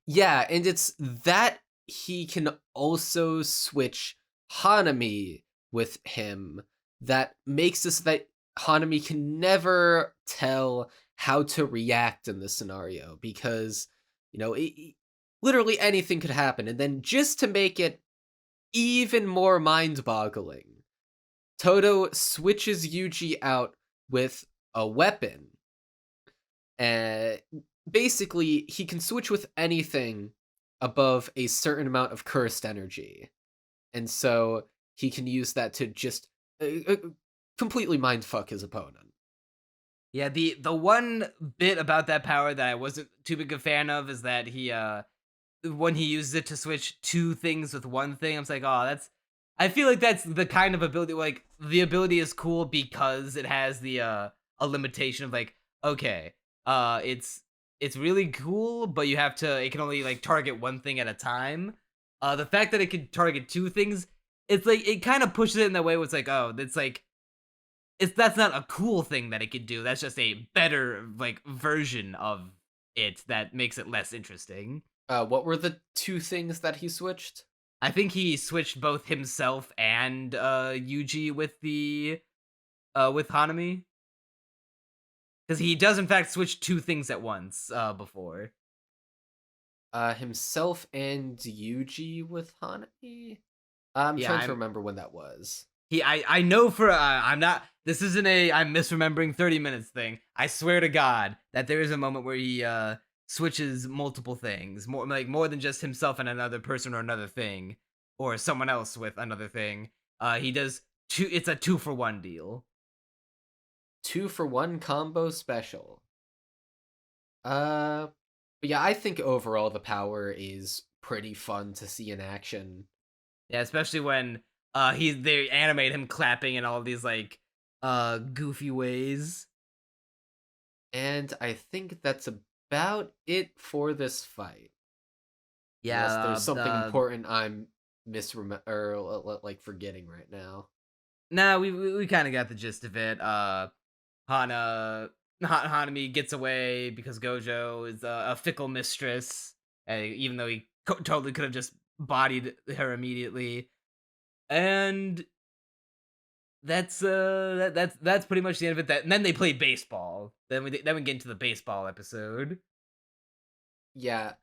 yeah, and it's that he can also switch Hanami with him that makes it so that Hanami can never tell how to react in this scenario, because literally anything could happen. And then just to make it even more mind-boggling, Todo switches Yuji out with a weapon. Basically, he can switch with anything above a certain amount of cursed energy. And so he can use that to just completely mindfuck his opponent. Yeah, the one bit about that power that I wasn't too big a fan of is that he when he uses it to switch two things with one thing, I'm like, oh, I feel like that's the kind of ability, like the ability is cool because it has the a limitation of like, okay, it's really cool, but it can only like target one thing at a time. The fact that it can target two things, it's like it kind of pushes it in that way where it's like, oh, that's not a cool thing that it could do. That's just a better like version of it that makes it less interesting. What were the two things that he switched? I think he switched both himself and Yuji with with Hanami. Because he does in fact switch two things at once before. Himself and Yuji with Hanami? I'm trying to remember when that was. I know for I'm not. This isn't I'm misremembering 30 minutes thing. I swear to God that there is a moment where he switches multiple things, more than just himself and another person or another thing, or someone else with another thing. He does two. It's a 2-for-1 deal. 2-for-1 combo special. But yeah, I think overall the power is pretty fun to see in action. Yeah, especially when they animate him clapping in all these like goofy ways. And I think that's about it for this fight. Yeah, unless there's something important I'm forgetting right now. Nah, we kind of got the gist of it. Hanami gets away because Gojo is a fickle mistress, even though he totally could have just bodied her immediately. And that's pretty much the end of it. And then they play baseball. Then we get into the baseball episode. Yeah.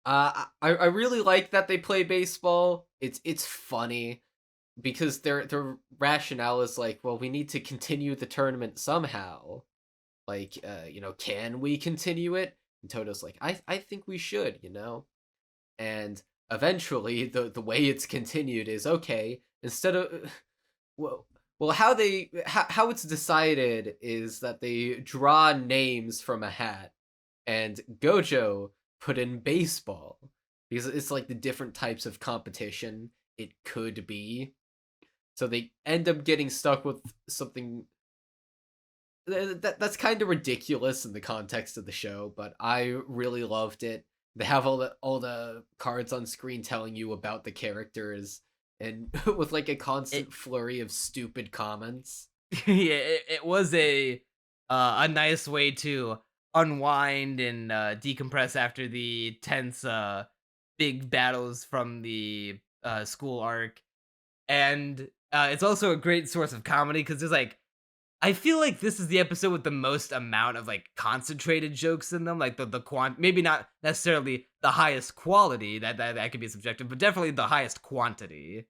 I really like that they play baseball. It's funny because their rationale is like, well, we need to continue the tournament somehow. Like, can we continue it? And Todo's like, I think we should, And eventually the way it's continued is, okay, instead of how it's decided is that they draw names from a hat, and Gojo put in baseball because it's like the different types of competition it could be. So they end up getting stuck with something that's kind of ridiculous in the context of the show, but I really loved it. They have all the cards on screen telling you about the characters, and with like a constant flurry of stupid comments. Yeah, it was a nice way to unwind and decompress after the tense big battles from the school arc, and it's also a great source of comedy because there's like I feel like this is the episode with the most amount of like concentrated jokes in them, like the maybe not necessarily the highest quality that could be subjective, but definitely the highest quantity.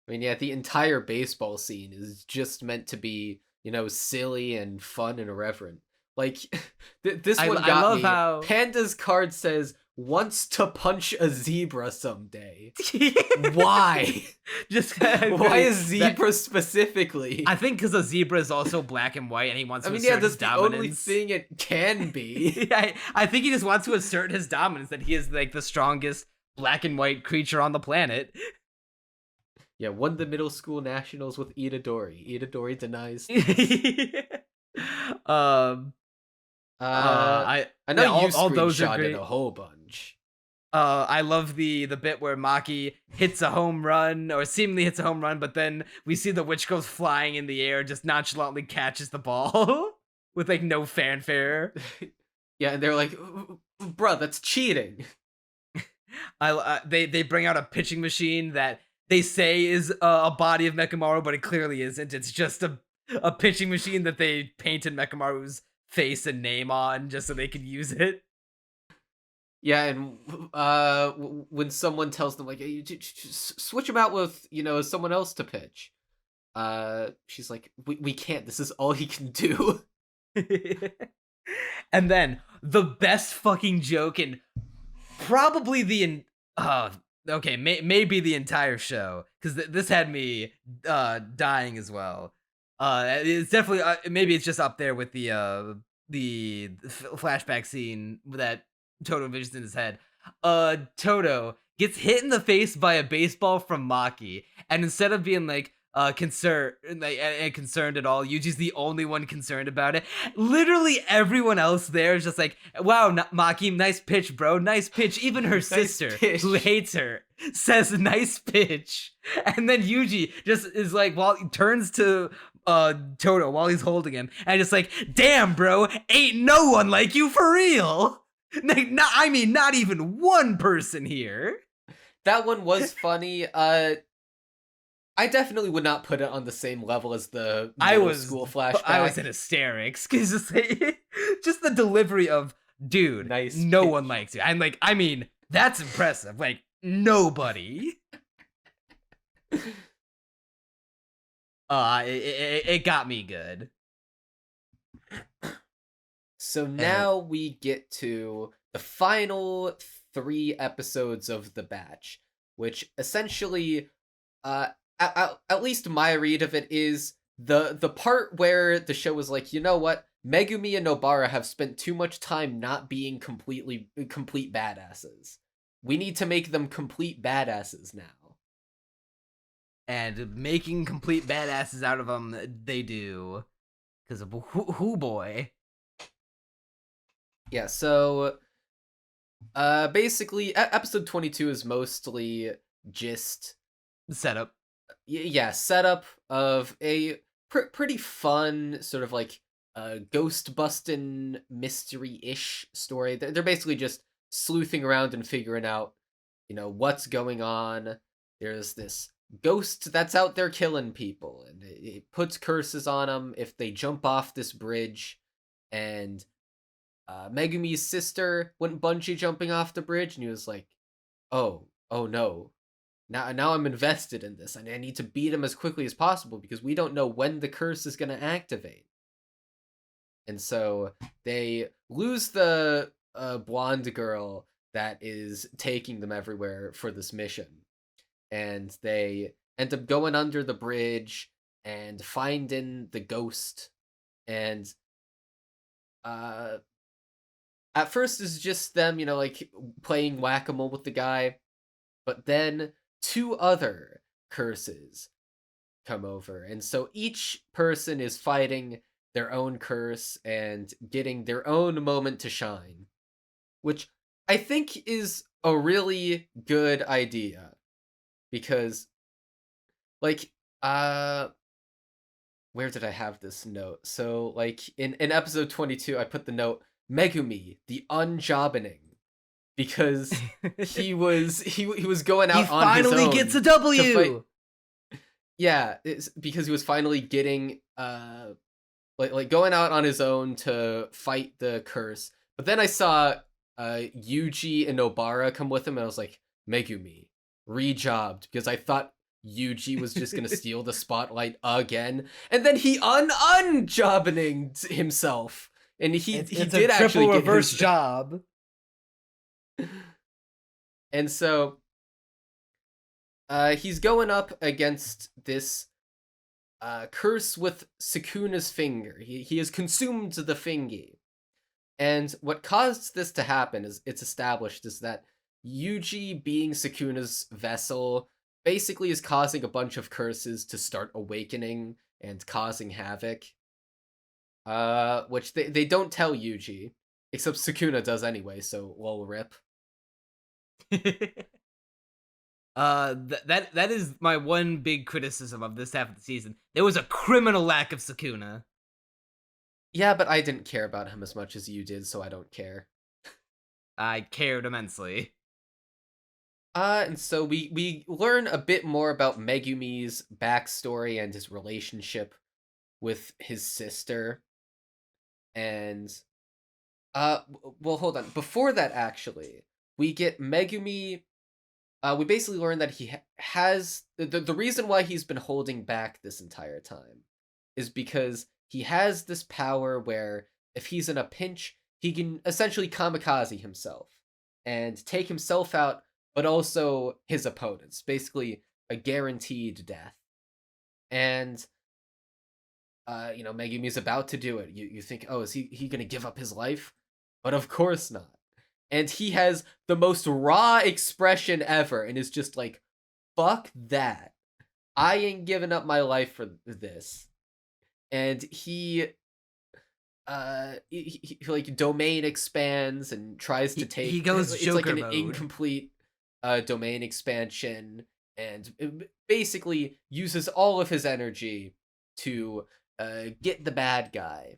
I mean, yeah, the entire baseball scene is just meant to be, silly and fun and irreverent. Like, this one got I love me. how Panda's card says, wants to punch a zebra someday. Why? Just Why a zebra specifically? I think because a zebra is also black and white, and he wants to assert that's his the dominance. only thing it can be. I think he just wants to assert his dominance, that he is like the strongest black and white creature on the planet. Yeah, won the middle school nationals with Itadori. Itadori denies. I know yeah, you all those are screenshotted great. a whole bunch. I love the bit where Maki hits a home run, or seemingly hits a home run, but then we see the witch goes flying in the air, just nonchalantly catches the ball with like no fanfare. Yeah, and they're like, bruh, that's cheating. They bring out a pitching machine that they say is a body of Mekamaru, but it clearly isn't. It's just a pitching machine that they painted Mekamaru's face and name on just so they could use it. Yeah, and when someone tells them like, hey, you switch him out with someone else to pitch, she's like, we can't. This is all he can do. And then the best fucking joke in probably maybe the entire show, because this had me dying as well. It's definitely maybe it's just up there with the flashback scene that Todo envisions in his head. Todo gets hit in the face by a baseball from Maki, and instead of being like concerned at all, Yuji's the only one concerned about it. Literally everyone else there is just like, wow, Maki, nice pitch, bro, nice pitch. Even her sister, who hates her, says nice pitch. And then Yuji just is like, turns to Todo while he's holding him, and just like, damn, bro, ain't no one like you for real. Not even one person here. That one was funny. I definitely would not put it on the same level as the middle school flashback. I was in hysterics because just the delivery of, dude, nice no pitch. one likes you. I'm like, that's impressive. Like, nobody. It got me good. So now we get to the final 3 episodes of the batch, which essentially, at least my read of it is the part where the show was like, you know what, Megumi and Nobara have spent too much time not being complete badasses. We need to make them complete badasses now. And making complete badasses out of them, they do. Because of who boy. Yeah, so basically episode 22 is mostly just setup. Setup of a pretty fun sort of like ghost busting mystery-ish story. They're basically just sleuthing around and figuring out, what's going on. There's this ghost that's out there killing people, and it puts curses on them if they jump off this bridge. And Megumi's sister went bungee jumping off the bridge, and he was like, oh no. Now I'm invested in this, and I need to beat him as quickly as possible because we don't know when the curse is going to activate. And so they lose the blonde girl that is taking them everywhere for this mission. And they end up going under the bridge and finding the ghost. And at first it's just them, like playing whack-a-mole with the guy. But then 2 other curses come over. And so each person is fighting their own curse and getting their own moment to shine, which I think is a really good idea. because like where did I have this note? So like in episode 22 I put the note Megumi, the unjobbing, because he was going out He on his finally own gets a to fight. W. Yeah, it's because he was finally getting like going out on his own to fight the curse. But then I saw Yuji and Nobara come with him, and I was like, Megumi, rejobbed, because I thought Yuji was just gonna steal the spotlight again, and then he unjobbing himself, and he It's did a actually triple get reverse his job. And so he's going up against this curse with Sukuna's finger. He has consumed the fingy. And what caused this to happen is it's established is that Yuji, being Sukuna's vessel, basically is causing a bunch of curses to start awakening and causing havoc. Which they don't tell Yuji, except Sukuna does anyway, so lol rip. That is my one big criticism of this half of the season. There was a criminal lack of Sukuna. Yeah, but I didn't care about him as much as you did, so I don't care. I cared immensely. And so we learn a bit more about Megumi's backstory and his relationship with his sister. And well, hold on. Before that, actually, we get Megumi. We basically learn that he has the reason why he's been holding back this entire time is because he has this power where if he's in a pinch, he can essentially kamikaze himself and take himself out, but also his opponents. Basically, a guaranteed death. And Megumi's about to do it. You think, oh, is he gonna give up his life? But of course not. And he has the most raw expression ever and is just like, fuck that. I ain't giving up my life for this. And he like domain expands and tries to take. He goes it's Joker like an mode. incomplete domain expansion, and basically uses all of his energy to get the bad guy.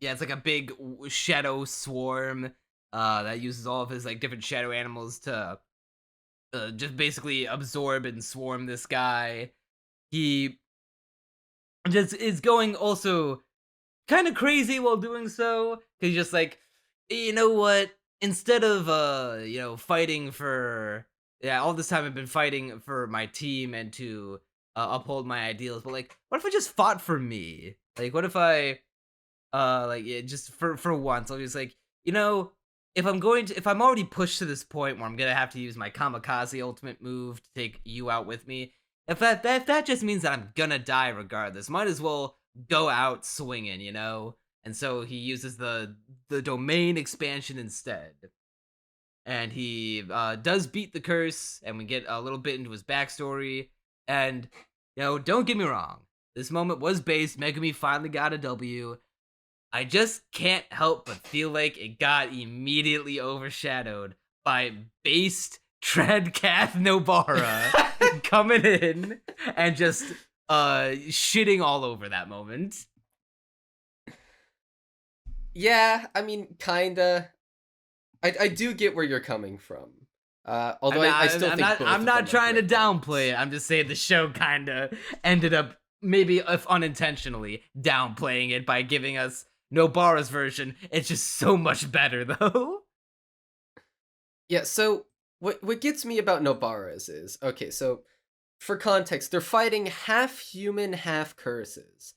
Yeah, it's like a big shadow swarm that uses all of his like different shadow animals to just basically absorb and swarm this guy. He just is going also kind of crazy while doing so. 'Cause he's just like, you know what? Instead of fighting for all this time I've been fighting for my team and to uphold my ideals, but like, what if I just fought for me? Like, what if I just for once I'll just like, if I'm already pushed to this point where I'm gonna have to use my kamikaze ultimate move to take you out with me, if that just means that I'm gonna die regardless, might as well go out swinging, And so he uses the domain expansion instead, and he does beat the curse, and we get a little bit into his backstory. And don't get me wrong, this moment was based. Megumi finally got a W. I just can't help but feel like it got immediately overshadowed by based Treadcath Nobara coming in and just shitting all over that moment. Yeah, I mean, kinda. I do get where you're coming from. Although I still think both I'm of not them are trying to great downplay moments. it. I'm just saying the show kinda ended up, maybe if unintentionally, downplaying it by giving us Nobara's version. It's just so much better though. Yeah, so what gets me about Nobara's is, okay, so for context, they're fighting half human, half curses.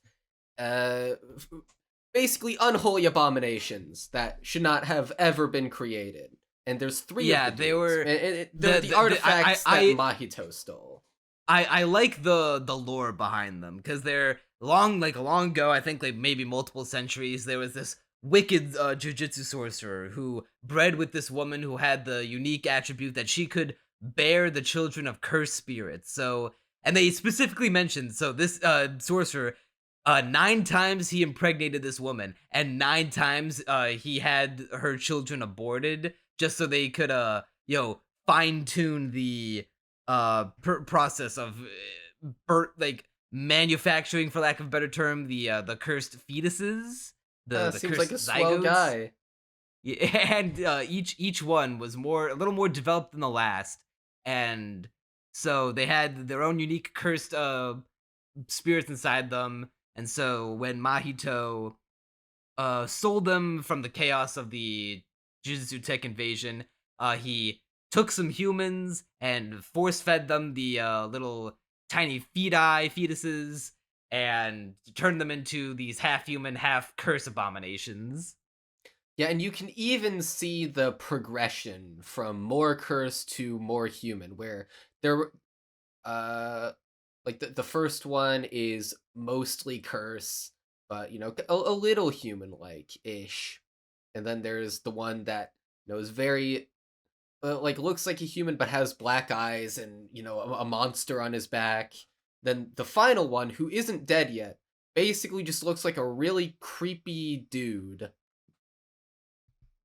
Basically unholy abominations that should not have ever been created. And there's three Yeah, of the they dudes. were And they're the artifacts that Mahito stole. I like the lore behind them, because they're long ago, I think like maybe multiple centuries, there was this wicked jujutsu sorcerer who bred with this woman who had the unique attribute that she could bear the children of cursed spirits. So, and they specifically mentioned, so this sorcerer, 9 times he impregnated this woman, and 9 times he had her children aborted just so they could fine-tune the process of like manufacturing, for lack of a better term, the cursed fetuses, the Seems cursed like a swell zygotes. guy. Yeah, and each one was a little more developed than the last, and so they had their own unique cursed spirits inside them. And so when Mahito sold them from the chaos of the Jujutsu Tech invasion, he took some humans and force fed them the little tiny fetuses and turned them into these half human, half curse abominations. Yeah, and you can even see the progression from more curse to more human, where there, like the first one is mostly curse, but a little human-like ish, and then there's the one that is very like looks like a human but has black eyes and a monster on his back. Then the final one, who isn't dead yet, basically just looks like a really creepy dude.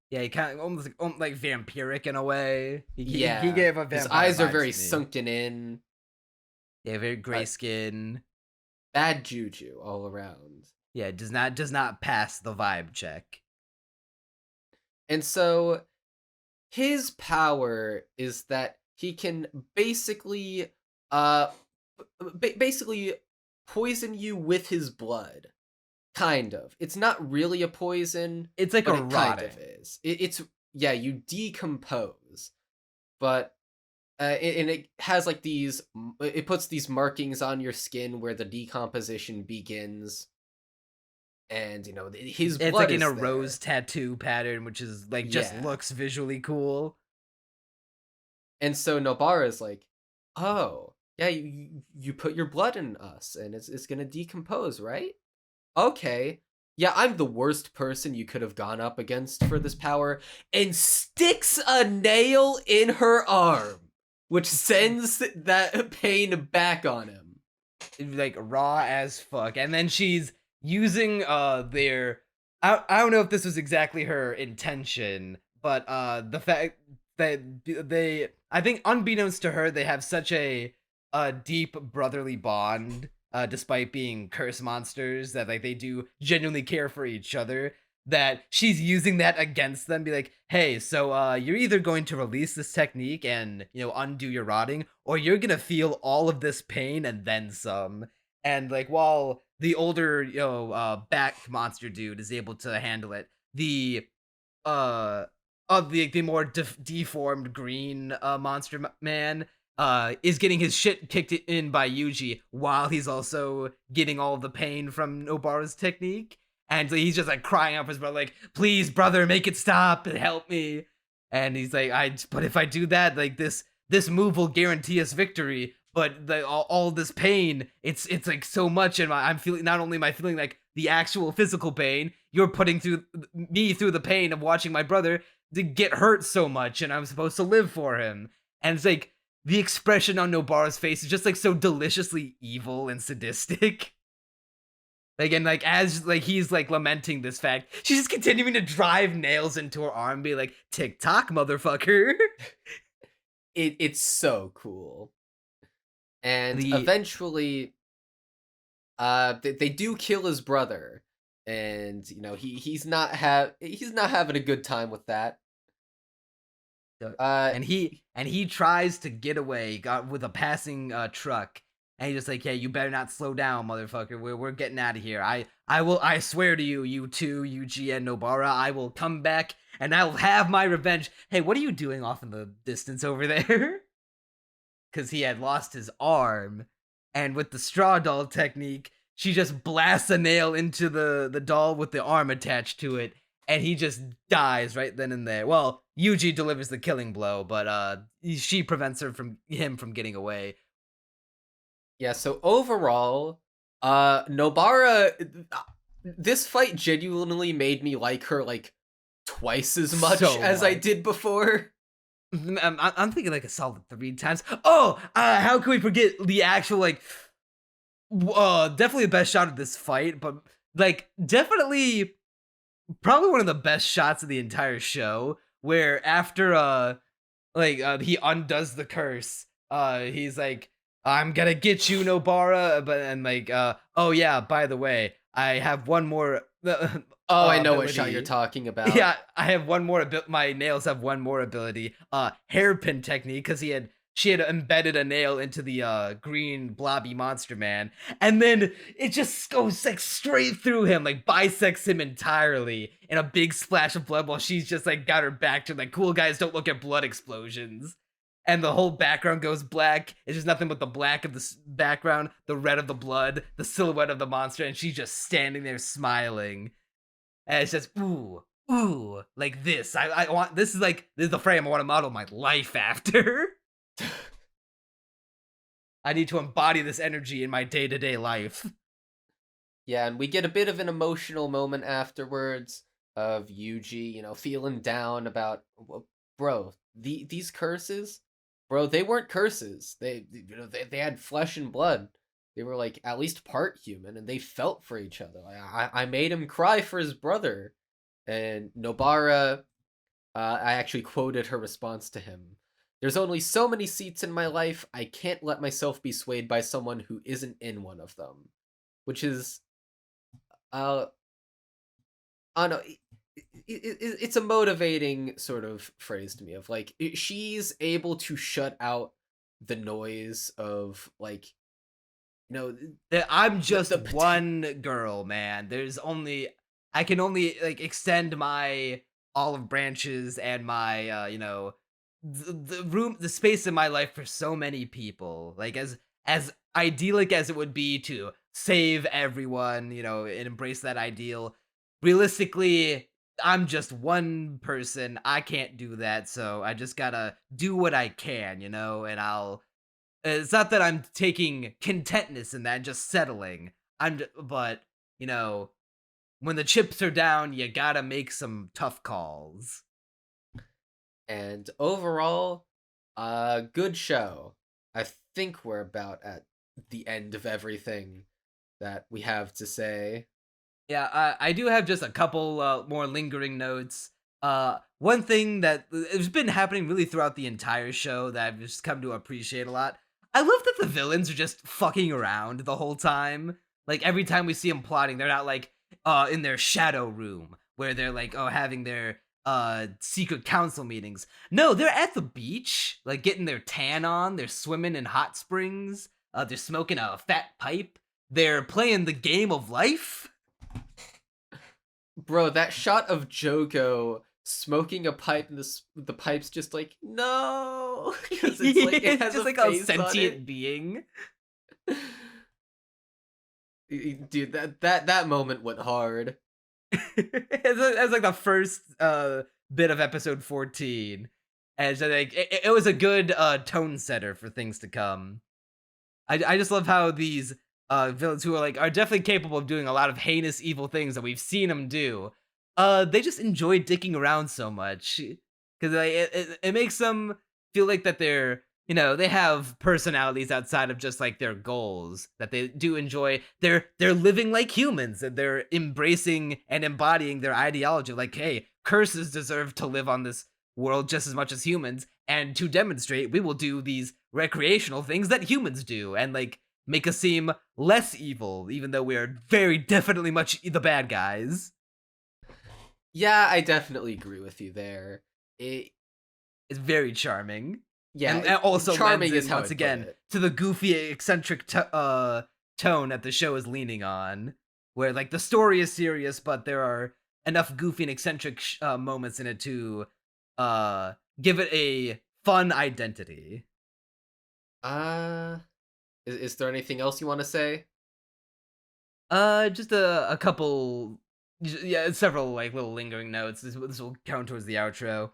Yeah, he kind of almost like vampiric in a way. He Yeah, gave a vampire his eyes are vibes very to me. sunken in. Yeah, very gray skin. Bad juju all around. Yeah, does not pass the vibe check. And so his power is that he can basically basically poison you with his blood. Kind of. It's not really a poison. It's like but a it rotting. kind of is. It's yeah, you decompose, but and it has like these. It puts these markings on your skin where the decomposition begins, and his blood. It's like in is a there. rose tattoo pattern, which is like just Yeah. looks visually cool. And so Nobara is like, oh yeah, you put your blood in us, and it's gonna decompose, right? Okay. Yeah, I'm the worst person you could have gone up against for this power, and sticks a nail in her arm, which sends that pain back on him. Like raw as fuck. And then she's using their I don't know if this was exactly her intention, but the fact that they, I think unbeknownst to her, they have such a deep brotherly bond, despite being curse monsters, that like they do genuinely care for each other, that she's using that against them. Be like, hey, so you're either going to release this technique and undo your rotting, or you're gonna feel all of this pain and then some. And like while the older back monster dude is able to handle it, the of the more deformed green monster man is getting his shit kicked in by Yuji, while he's also getting all the pain from Nobara's technique. And so he's just like crying out for his brother, like, please, brother, make it stop and help me. And he's like, but if I do that, like this move will guarantee us victory. But all this pain, it's like so much, and I'm feeling, not only am I feeling like the actual physical pain, you're putting me through the pain of watching my brother to get hurt so much, and I'm supposed to live for him. And it's like the expression on Nobara's face is just like so deliciously evil and sadistic. Like, and like as like he's like lamenting this fact, she's just continuing to drive nails into her arm, be like, "Tick tock, motherfucker." It's so cool. And eventually, they do kill his brother, and he's not having a good time with that. And he tries to get away with a passing truck, and he's just like, "Yeah, you better not slow down, motherfucker. We're getting out of here. I swear to you, you two, Yuji and Nobara, I will come back and I will have my revenge." Hey, what are you doing off in the distance over there? Because he had lost his arm, and with the straw doll technique, she just blasts a nail into the doll with the arm attached to it, and he just dies right then and there. Well, Yuji delivers the killing blow, but she prevents him from getting away. Yeah, so overall, Nobara, this fight genuinely made me like her like twice as much as I did before. I'm thinking like a solid 3 times. Oh, how can we forget the actual like definitely the best shot of this fight, but like definitely probably one of the best shots of the entire show, where after like he undoes the curse. He's like, I'm gonna get you, Nobara, but and like oh yeah, by the way, I have one more Oh, I know what shot you're ability. talking about. Yeah, I have one more my nails have one more ability. Hairpin technique, because she had embedded a nail into the green blobby monster man, and then it just goes like straight through him, like bisects him entirely in a big splash of blood, while she's just like got her back to like, cool guys don't look at blood explosions. And the whole background goes black. It's just nothing but the black of the background, the red of the blood, the silhouette of the monster, and she's just standing there smiling. And it's just ooh, like this. I want this is the frame I want to model my life after. I need to embody this energy in my day-to-day life. Yeah, and we get a bit of an emotional moment afterwards of Yuji, feeling down about, bro, these curses, bro, they weren't curses. They had flesh and blood. They were like at least part human, and they felt for each other. Like, I made him cry for his brother. And Nobara, I actually quoted her response to him. There's only so many seats in my life. I can't let myself be swayed by someone who isn't in one of them. Which is, I don't know, it's a motivating sort of phrase to me of like, she's able to shut out the noise of like, I'm just one girl, man. I can only like extend my olive branches and my the space in my life for so many people. Like as idyllic as it would be to save everyone, and embrace that ideal. Realistically, I'm just one person. I can't do that, so I just gotta do what I can, and I'll. It's not that I'm taking contentness in that and just settling. But when the chips are down, you gotta make some tough calls. And overall, good show. I think we're about at the end of everything that we have to say. Yeah, I do have just a couple more lingering notes. One thing that has been happening really throughout the entire show that I've just come to appreciate a lot. I love that the villains are just fucking around the whole time. Like every time we see them plotting, they're not like in their shadow room where they're like having their secret council meetings. No, they're at the beach, like getting their tan on. They're swimming in hot springs. They're smoking a fat pipe. They're playing the game of life. Bro, that shot of Jogo smoking a pipe and the pipe's just like, no, because it's like it has just like a sentient being. Dude, that moment went hard. It's like the first bit of episode 14, and so like it was a good tone setter for things to come. I just love how these villains who are definitely capable of doing a lot of heinous evil things that we've seen them do, they just enjoy dicking around so much, because it makes them feel like that they're they have personalities outside of just like their goals, that they do enjoy. They're living like humans, and they're embracing and embodying their ideology. Like, hey, curses deserve to live on this world just as much as humans, and to demonstrate, we will do these recreational things that humans do, and like make us seem less evil, even though we are very definitely much the bad guys. Yeah, I definitely agree with you there. It's very charming. Yeah, and also charming lends is in, how once I again, put it. to the goofy, eccentric tone that the show is leaning on, where like the story is serious, but there are enough goofy and eccentric moments in it to give it a fun identity. Is there anything else you want to say? Just a couple, several like little lingering notes. This will count towards the outro.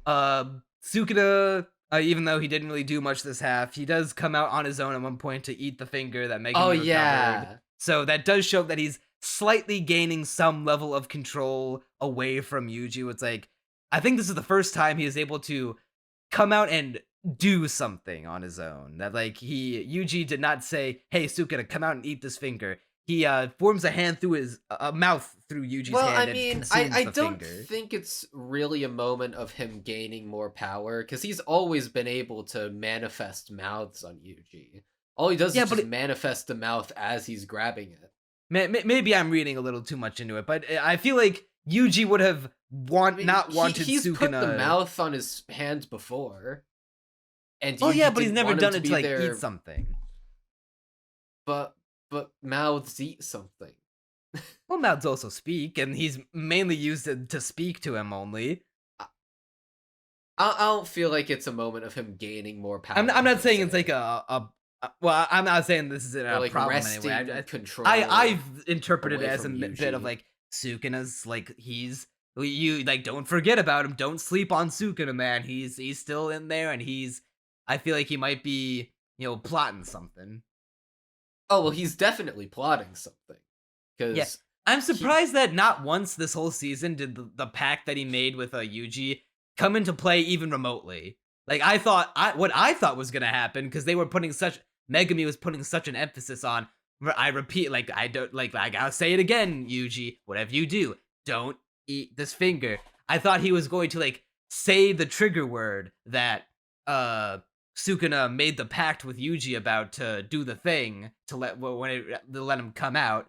Sukuna, even though he didn't really do much this half, he does come out on his own at one point to eat the finger that Megumi recovered. Yeah. So that does show that he's slightly gaining some level of control away from Yuji. It's like, I think this is the first time he is able to come out and do something on his own. That like Yuji did not say, hey, Sukuna, come out and eat this finger. he forms a hand through his mouth through Yuji's Well, hand. I mean, and I consumes the don't finger. think it's really a moment of him gaining more power, because he's always been able to manifest mouths on Yuji. All he does Yeah, is but just manifest the mouth as he's grabbing it. Maybe I'm reading a little too much into it, but I feel like Yuji would have I mean, not wanted he's Sukuna. put the mouth on his hand before. And Oh Yuji yeah, but he's didn't never want him done to it be to like there, eat something. But mouths eat something. Well, mouths also speak, and he's mainly used to speak to him only. I don't feel like it's a moment of him gaining more power. I'm not per saying it's se. like well, I'm not saying this is Or, a like problem wresting anyway. control. I've interpreted it away as a from bit of Yuji. like Sukuna's like you like don't forget about him, don't sleep on Sukuna, man. He's still in there, and I feel like he might be plotting something. Oh well, he's definitely plotting something. Because Yeah. I'm surprised that not once this whole season did the pact that he made with Yuji come into play even remotely. Like what I thought was gonna happen, because Megumi was putting such an emphasis on. I repeat, like I gotta say it again, Yuji. Whatever you do, don't eat this finger. I thought he was going to like say the trigger word that Sukuna made the pact with Yuji about to do the thing to let him come out.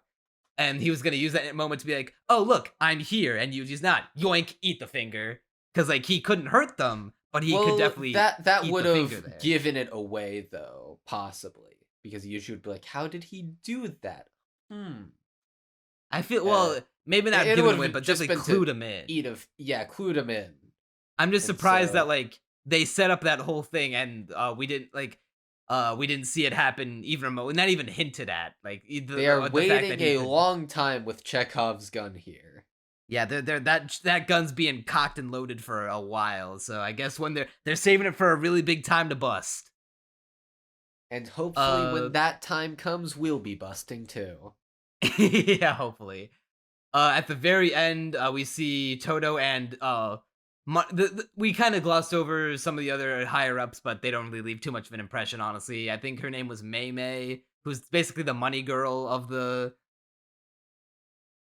And he was gonna use that moment to be like, "Oh look, I'm here," and Yuji's not. Yoink, eat the finger, because like he couldn't hurt them, but he could definitely that eat would the finger have there. given it away though, possibly, because Yuji would be like, "How did he do that?" I feel maybe not it give it would've away, but just just like been to clued him in. Clued him in. I'm just and surprised so- that like they set up that whole thing and we didn't see it happen even remotely, not even hinted at. Like They are waiting a long time with Chekhov's gun here. Yeah, that gun's being cocked and loaded for a while, so I guess when they're saving it for a really big time to bust. And hopefully when that time comes, we'll be busting too. Yeah, hopefully. At the very end, we see Todo and we kind of glossed over some of the other higher ups, but they don't really leave too much of an impression, honestly. I think her name was Mei, who's basically the money girl of the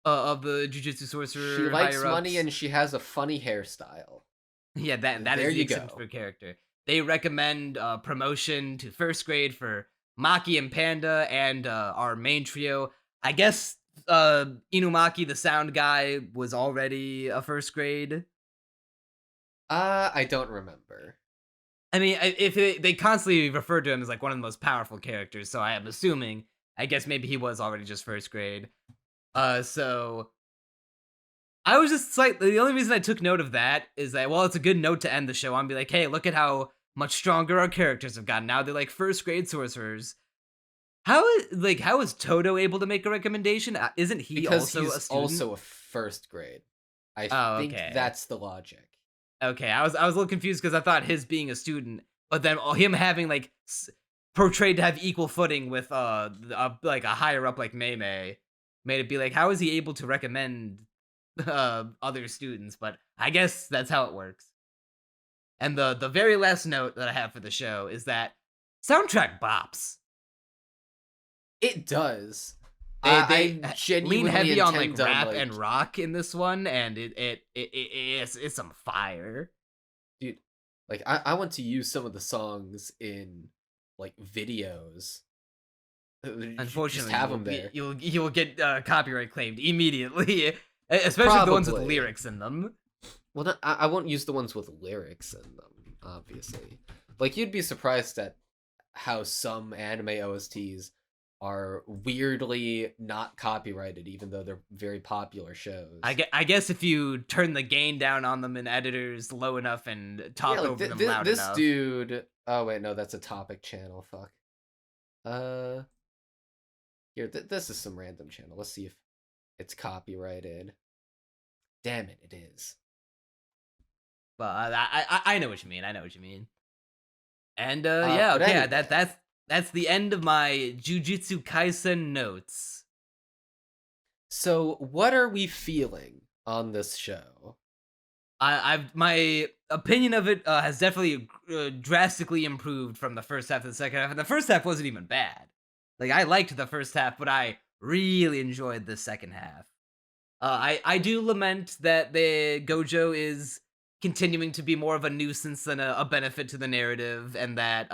Jujutsu Sorcerer. She likes higher-ups. money and she has a funny hairstyle. Yeah, that There is the you go. exception for character. They recommend promotion to first grade for Maki and Panda and our main trio. I guess Inumaki, the sound guy, was already a first grade. I don't remember. I mean, if they constantly refer to him as like one of the most powerful characters, so I am assuming. I guess maybe he was already just first grade. So I was just slightly. The only reason I took note of that is that, well, it's a good note to end the show on. Be like, hey, look at how much stronger our characters have gotten. Now they're like first grade sorcerers. How is Todo able to make a recommendation? Isn't he Because also he's a student? also a first grade. I think okay. that's the logic. Okay, I was a little confused because I thought his being a student, but then him having like portrayed to have equal footing with like a higher up like Mei made it be like, how is he able to recommend other students? But I guess that's how it works. And the very last note that I have for the show is that soundtrack bops. It does. They I genuinely lean heavy on like intend rap like, and rock in this one, and it's some fire. dude. Like I want to use some of the songs in like videos. Unfortunately, just have them there. you will get copyright claimed immediately, especially the ones with Probably. lyrics in them. Well, I won't use the ones with lyrics in them, obviously. Like, you'd be surprised at how some anime OSTs are weirdly not copyrighted, even though they're very popular shows. I guess if you turn the gain down on them in editors low enough and talk Yeah, like, over them loud this enough. dude... Oh, wait, no, that's a topic channel, fuck. Here, this is some random channel. Let's see if it's copyrighted. Damn it, it is. Well, I know what you mean. I know what you mean. And but okay, anyway. that's the end of my Jujutsu Kaisen notes. So, what are we feeling on this show? My opinion of it has definitely drastically improved from the first half to the second half, and the first half wasn't even bad. Like, I liked the first half, but I really enjoyed the second half. I do lament that the Gojo is continuing to be more of a nuisance than a benefit to the narrative, and that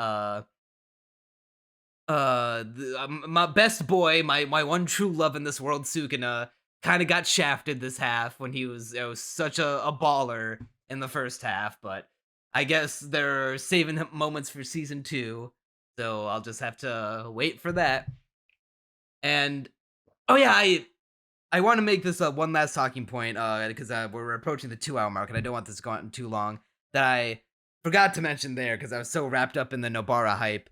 my best boy, my one true love in this world, Sukuna, kind of got shafted this half when he was such a baller in the first half. But I guess they're saving him moments for season 2, so I'll just have to wait for that. And oh yeah, I want to make this one last talking point because we're approaching the 2-hour mark, and I don't want this going too long. That I forgot to mention there because I was so wrapped up in the Nobara hype.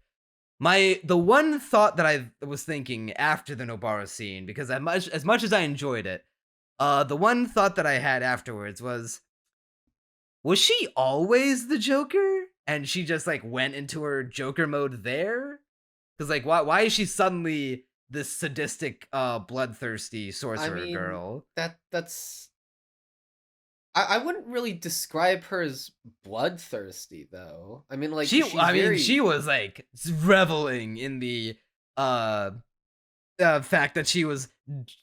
The one thought that I was thinking after the Nobara scene, because as much as I enjoyed it, the one thought that I had afterwards was she always the Joker? And she just like went into her Joker mode there? Because like why is she suddenly this sadistic, bloodthirsty sorcerer girl? That's I wouldn't really describe her as bloodthirsty though. I mean, like she was like reveling in the fact that she was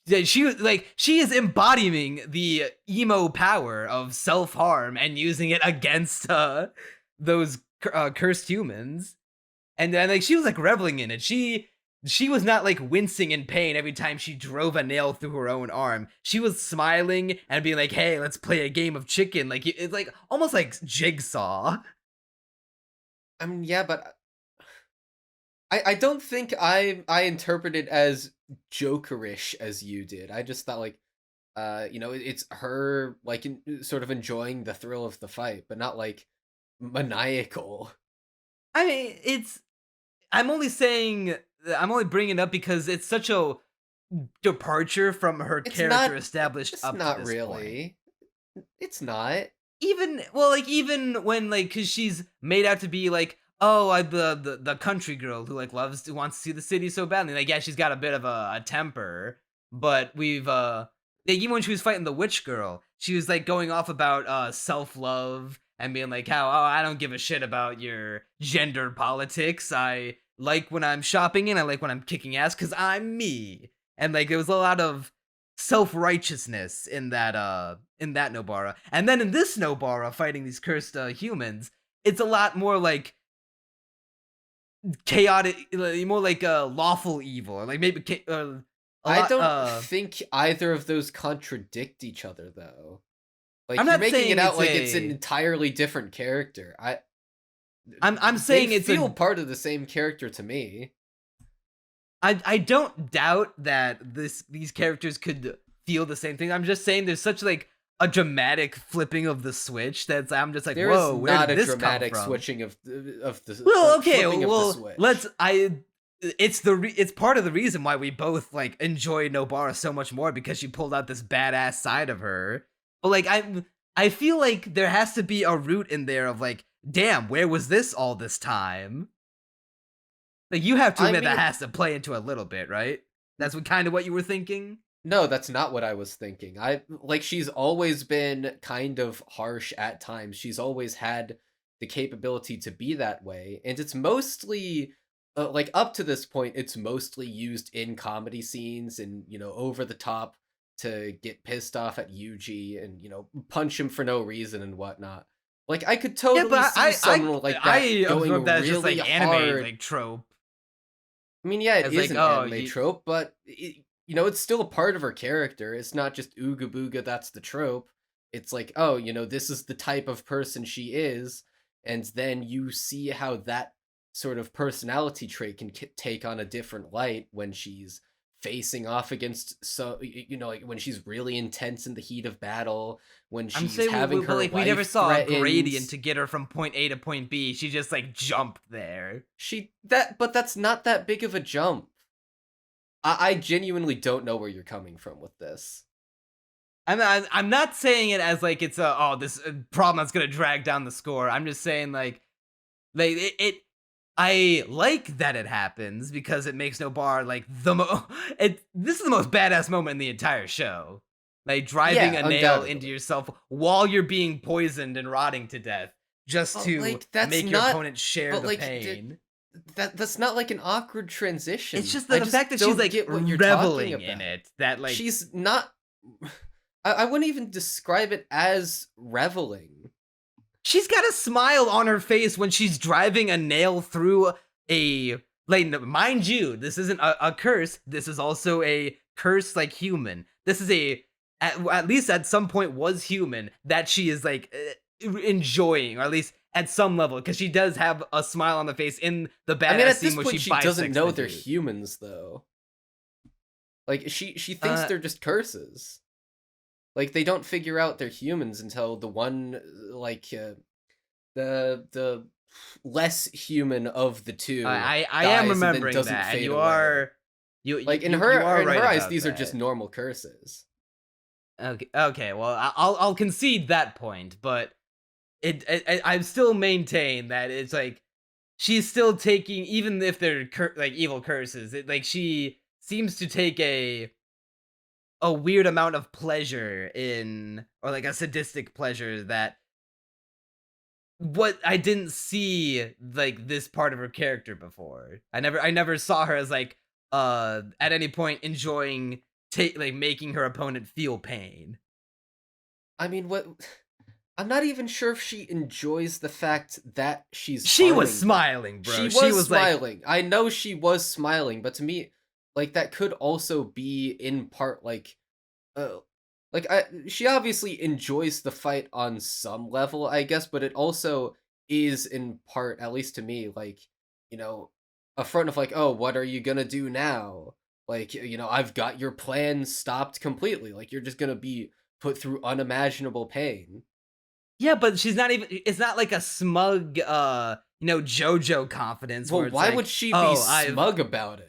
like she is embodying the emo power of self-harm and using it against those cursed humans, and then like she was like reveling in it. She was not like wincing in pain every time she drove a nail through her own arm. She was smiling and being like, "Hey, let's play a game of chicken." Like it's like almost like Jigsaw. I mean, yeah, but I don't think I interpret it as Jokerish as you did. I just thought like, it's her like sort of enjoying the thrill of the fight, but not like maniacal. I mean, I'm only bringing it up because it's such a departure from her character established up to this point. It's not. Even when like, cause she's made out to be like, oh, I'm the country girl who like wants to see the city so badly. Like, yeah, she's got a bit of a temper, but even when she was fighting the witch girl, she was like going off about self-love and being like how, oh, I don't give a shit about your gender politics. I like when I'm shopping and I like when I'm kicking ass because I'm me. And like there was a lot of self-righteousness in that Nobara. And then in this Nobara fighting these cursed humans, it's a lot more like chaotic, more like lawful evil, or like maybe I don't think either of those contradict each other though. Like I'm you're not making saying it out like it's an entirely different character. I'm saying it's feel part of the same character to me. I don't doubt that these characters could feel the same thing. I'm just saying there's such like a dramatic flipping of the switch that's I'm just like, there whoa, is where not did a this dramatic come from? switching of the well, okay, flipping well, of the switch. it's part of the reason why we both like enjoy Nobara so much more, because she pulled out this badass side of her. But like I feel like there has to be a root in there of like, damn, where was this all this time? Like you have to admit that has to play into a little bit, right? That's what you were thinking? No, that's not what I was thinking. She's always been kind of harsh at times. She's always had the capability to be that way, and it's mostly like up to this point it's mostly used in comedy scenes and over the top to get pissed off at Yuji and punch him for no reason and whatnot. Like I could totally see someone like that going that's really just like hard. Anime like trope. I mean, yeah, it is like, an anime trope, but it's still a part of her character. It's not just ooga booga, that's the trope. It's like, oh, this is the type of person she is, and then you see how that sort of personality trait can take on a different light when she's facing off against like when she's really intense in the heat of battle, when she's having her life we never saw threatened. a gradient to get her from point A to point B. She just like jumped there. But that's not that big of a jump. I genuinely don't know where you're coming from with this. I'm not saying it as like it's this problem that's gonna drag down the score. I'm just saying like I like that it happens because it makes Nobara like this is the most badass moment in the entire show. Like driving a nail into yourself while you're being poisoned and rotting to death just to make your opponent share the pain. that's not like an awkward transition. It's just I the fact that she's don't like get what you're talking reveling about. in it. That like She's not. I wouldn't even describe it as reveling. she's got a smile on her face when she's driving a nail through a like. Mind you, this isn't a curse. This is also a curse like human. This is at least at some point was human that she is like enjoying, or at least at some level, because she does have a smile on the face in the badass I mean, at scene this where point, she she doesn't bisects know the they're dude. humans, though. Like, she thinks they're just curses. Like, they don't figure out they're humans until the one, like, the less human of the two. I dies am and then remembering doesn't that, and fade you away. are Like, in you her are right eyes, about these are that. just normal curses. Okay. Well, I'll concede that point, but I still maintain that it's like she's still taking, even if they're like evil curses, like she seems to take a weird amount of pleasure in, or like a sadistic pleasure that what I didn't see like this part of her character before. I never saw her as like at any point enjoying like making her opponent feel pain. I mean, what... I'm not even sure if she enjoys the fact that she's She was harming them. smiling, bro. She was like, smiling. I know she was smiling, but to me, like, that could also be in part like she obviously enjoys the fight on some level, I guess, but it also is in part, at least to me, like, you know, a front of like, oh, what are you gonna do now? Like, you know, I've got your plan stopped completely. Like, you're just gonna be put through unimaginable pain. yeah, but she's not even. It's not like a smug, JoJo confidence. Well, where it's why like, would she be "Oh, smug about it?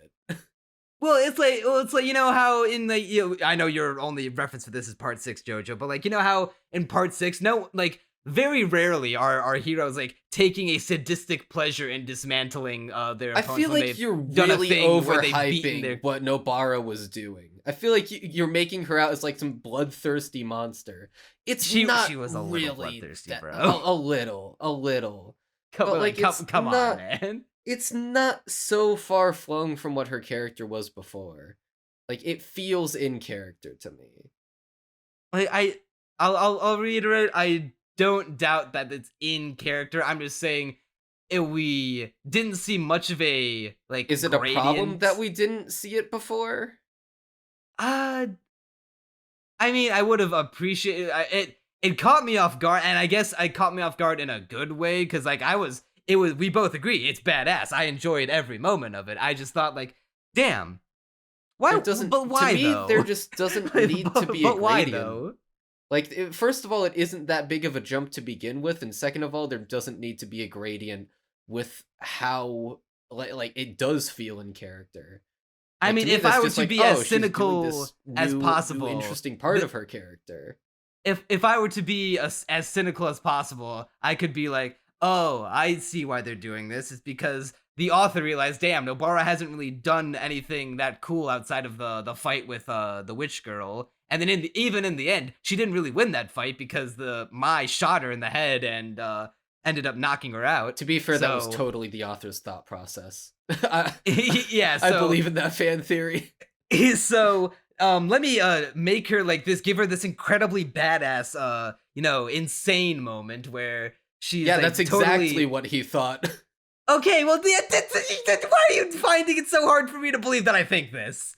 Well, it's like you know how in the I know your only reference for this is part 6 JoJo, but like you know how in part 6, no, like very rarely are our heroes like taking a sadistic pleasure in dismantling their I opponents. feel when like they've you're done a really thing where they've beaten overhyping their- what Nobara was doing. I feel like you're making her out as like some bloodthirsty monster. It's She not was a little really bloodthirsty, that- bro. A little. Come but, on, like, it's come on, not- man. It's not so far flung from what her character was before. Like, it feels in character to me. Like I'll reiterate. I don't doubt that it's in character. I'm just saying, we didn't see much of a like. Is it a problem gradient. that we didn't see it before? I mean, I would have appreciated it. It caught me off guard, and I guess it caught me off guard in a good way, because like we both agree it's badass. I enjoyed every moment of it. I just thought like, damn, why? It doesn't. But why to me, though? there just doesn't need to be a but why gradient. though? Like, first of all, it isn't that big of a jump to begin with, and second of all, there doesn't need to be a gradient with how like it does feel in character. I Like, mean, to me, if that's I were just to like, be oh, as she's doing cynical this as new possible, interesting part of her character. If I were to be as cynical as possible, I could be like, oh, I see why they're doing this. It's because the author realized, damn, Nobara hasn't really done anything that cool outside of the fight with the witch girl. And then even in the end, she didn't really win that fight because Mai shot her in the head and ended up knocking her out. To be fair, that was So- totally the author's thought process. Yeah, so I believe in that fan theory. so let me make her like this, give her this incredibly badass insane moment where she's Yeah, like, that's totally... exactly what he thought. Okay, well, why are you finding it so hard for me to believe that I think this?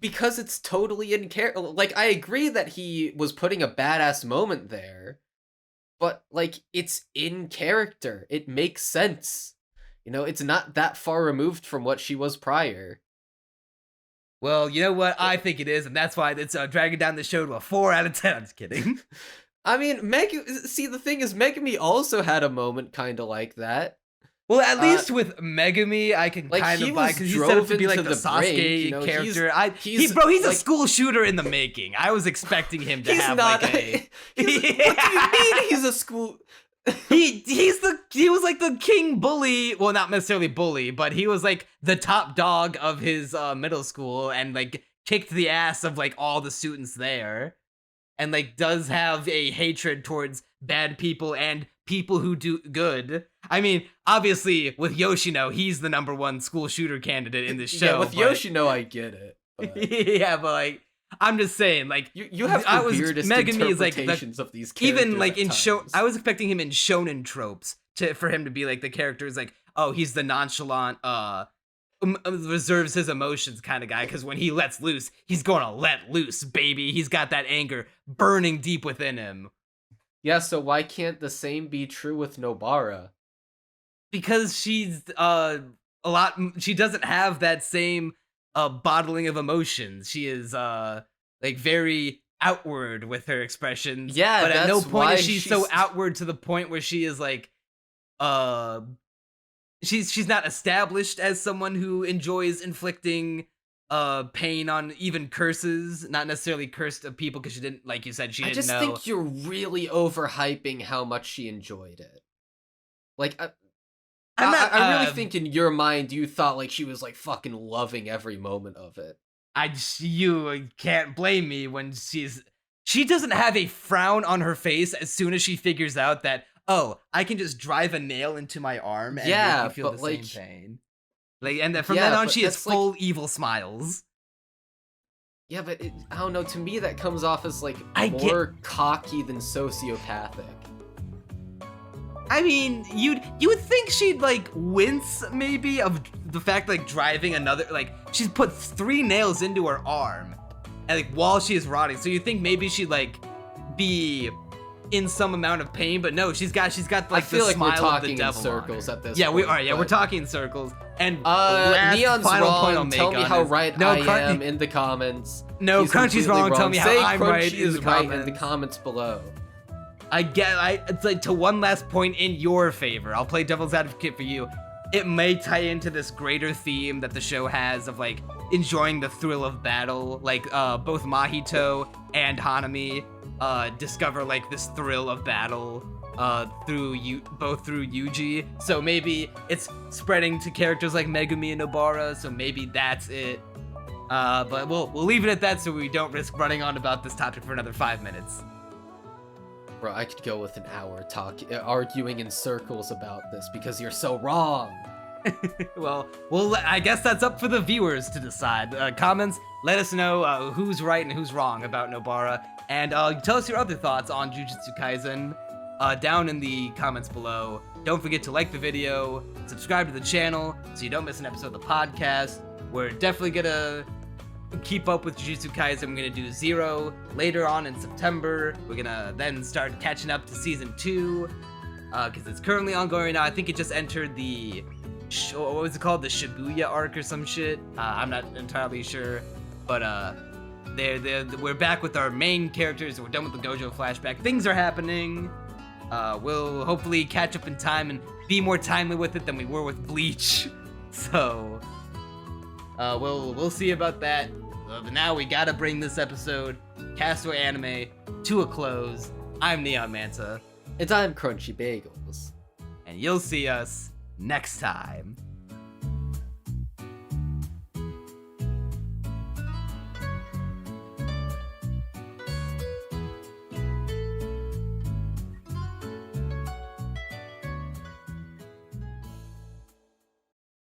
Because it's totally in character. Like, I agree that he was putting a badass moment there, but like, it's in character. It makes sense. You know, it's not that far removed from what she was prior. Well, you know what? I think it is, and that's why it's dragging down the show to a 4 out of 10. I'm just kidding. I mean, see, the thing is, Megumi also had a moment kind of like that. Well, at least with Megumi, I can like, kind he of buy, was because he's set up to be drove like into the the Sasuke brink, you know, character. he's He's a like- school shooter in the making. I was expecting him to He's have not. like a... What do you mean he's a school? he was like the king bully. Well, not necessarily bully, but he was like the top dog of his middle school, and like kicked the ass of like all the students there, and like does have a hatred towards bad people and people who do good. I mean, obviously with Yoshino, he's the #1 school shooter candidate in this show. Yeah, with but... Yoshino, I get it. But... yeah, but like, I'm just saying, like, you have the weirdest interpretations of these characters. Even like in show, times. I was expecting him in shonen tropes for him to be like the character is like, oh, he's the nonchalant, reserves his emotions kind of guy, because when he lets loose, he's gonna let loose, baby. He's got that anger burning deep within him. Yeah, so why can't the same be true with Nobara? Because she's she doesn't have that same bottling of emotions. She is like very outward with her expressions. Yeah, but at no that's point why is she's so outward to the point where she is like she's not established as someone who enjoys inflicting pain on even curses, not necessarily cursed of people, because she didn't, like you said, she didn't know. I just think you're really overhyping how much she enjoyed it. Like I really think in your mind you thought like she was like fucking loving every moment of it. You can't blame me when she doesn't have a frown on her face as soon as she figures out that, oh, I can just drive a nail into my arm and make you feel the same pain. Like, and from then on, she is full evil smiles. Yeah, but I don't know. To me, that comes off as like more cocky than sociopathic. I mean, you would think she'd like wince maybe of the fact like driving another, like she's put 3 nails into her arm, and like while she is rotting. So you think maybe she'd like be in some amount of pain, but no, she's got like I feel the like smile we're talking of the devil in circles at this. Yeah, point, we are. Yeah, but... we're talking in circles. And Neon's final wrong. point I'll make Tell me how right I am in the comments. No, He's Crunchy's wrong. Tell me how Say I'm Crunchy right. is right in the comments below. It's like to one last point in your favor. I'll play devil's advocate for you. It may tie into this greater theme that the show has of like enjoying the thrill of battle. Like both Mahito and Hanami discover like this thrill of battle through Yuji. So maybe it's spreading to characters like Megumi and Nobara. So maybe that's it. But we'll leave it at that so we don't risk running on about this topic for another 5 minutes. Bro, I could go with an hour arguing in circles about this because you're so wrong. well, I guess that's up for the viewers to decide. Comments, let us know who's right and who's wrong about Nobara, and tell us your other thoughts on Jujutsu Kaisen down in the comments below. Don't forget to like the video, subscribe to the channel so you don't miss an episode of the podcast. We're definitely gonna keep up with Jujutsu Kaisen. We're gonna do 0 later on in September. We're gonna then start catching up to season 2 because it's currently ongoing now. I think it just entered the what was it called, the Shibuya arc or some shit. I'm not entirely sure, but we're back with our main characters. We're done with the Gojo flashback. Things are happening. We'll hopefully catch up in time and be more timely with it than we were with Bleach. So we'll see about that. But now we gotta bring this episode, Castaway Anime, to a close. I'm Neon Manta. And I'm Crunchy Bagels. And you'll see us next time.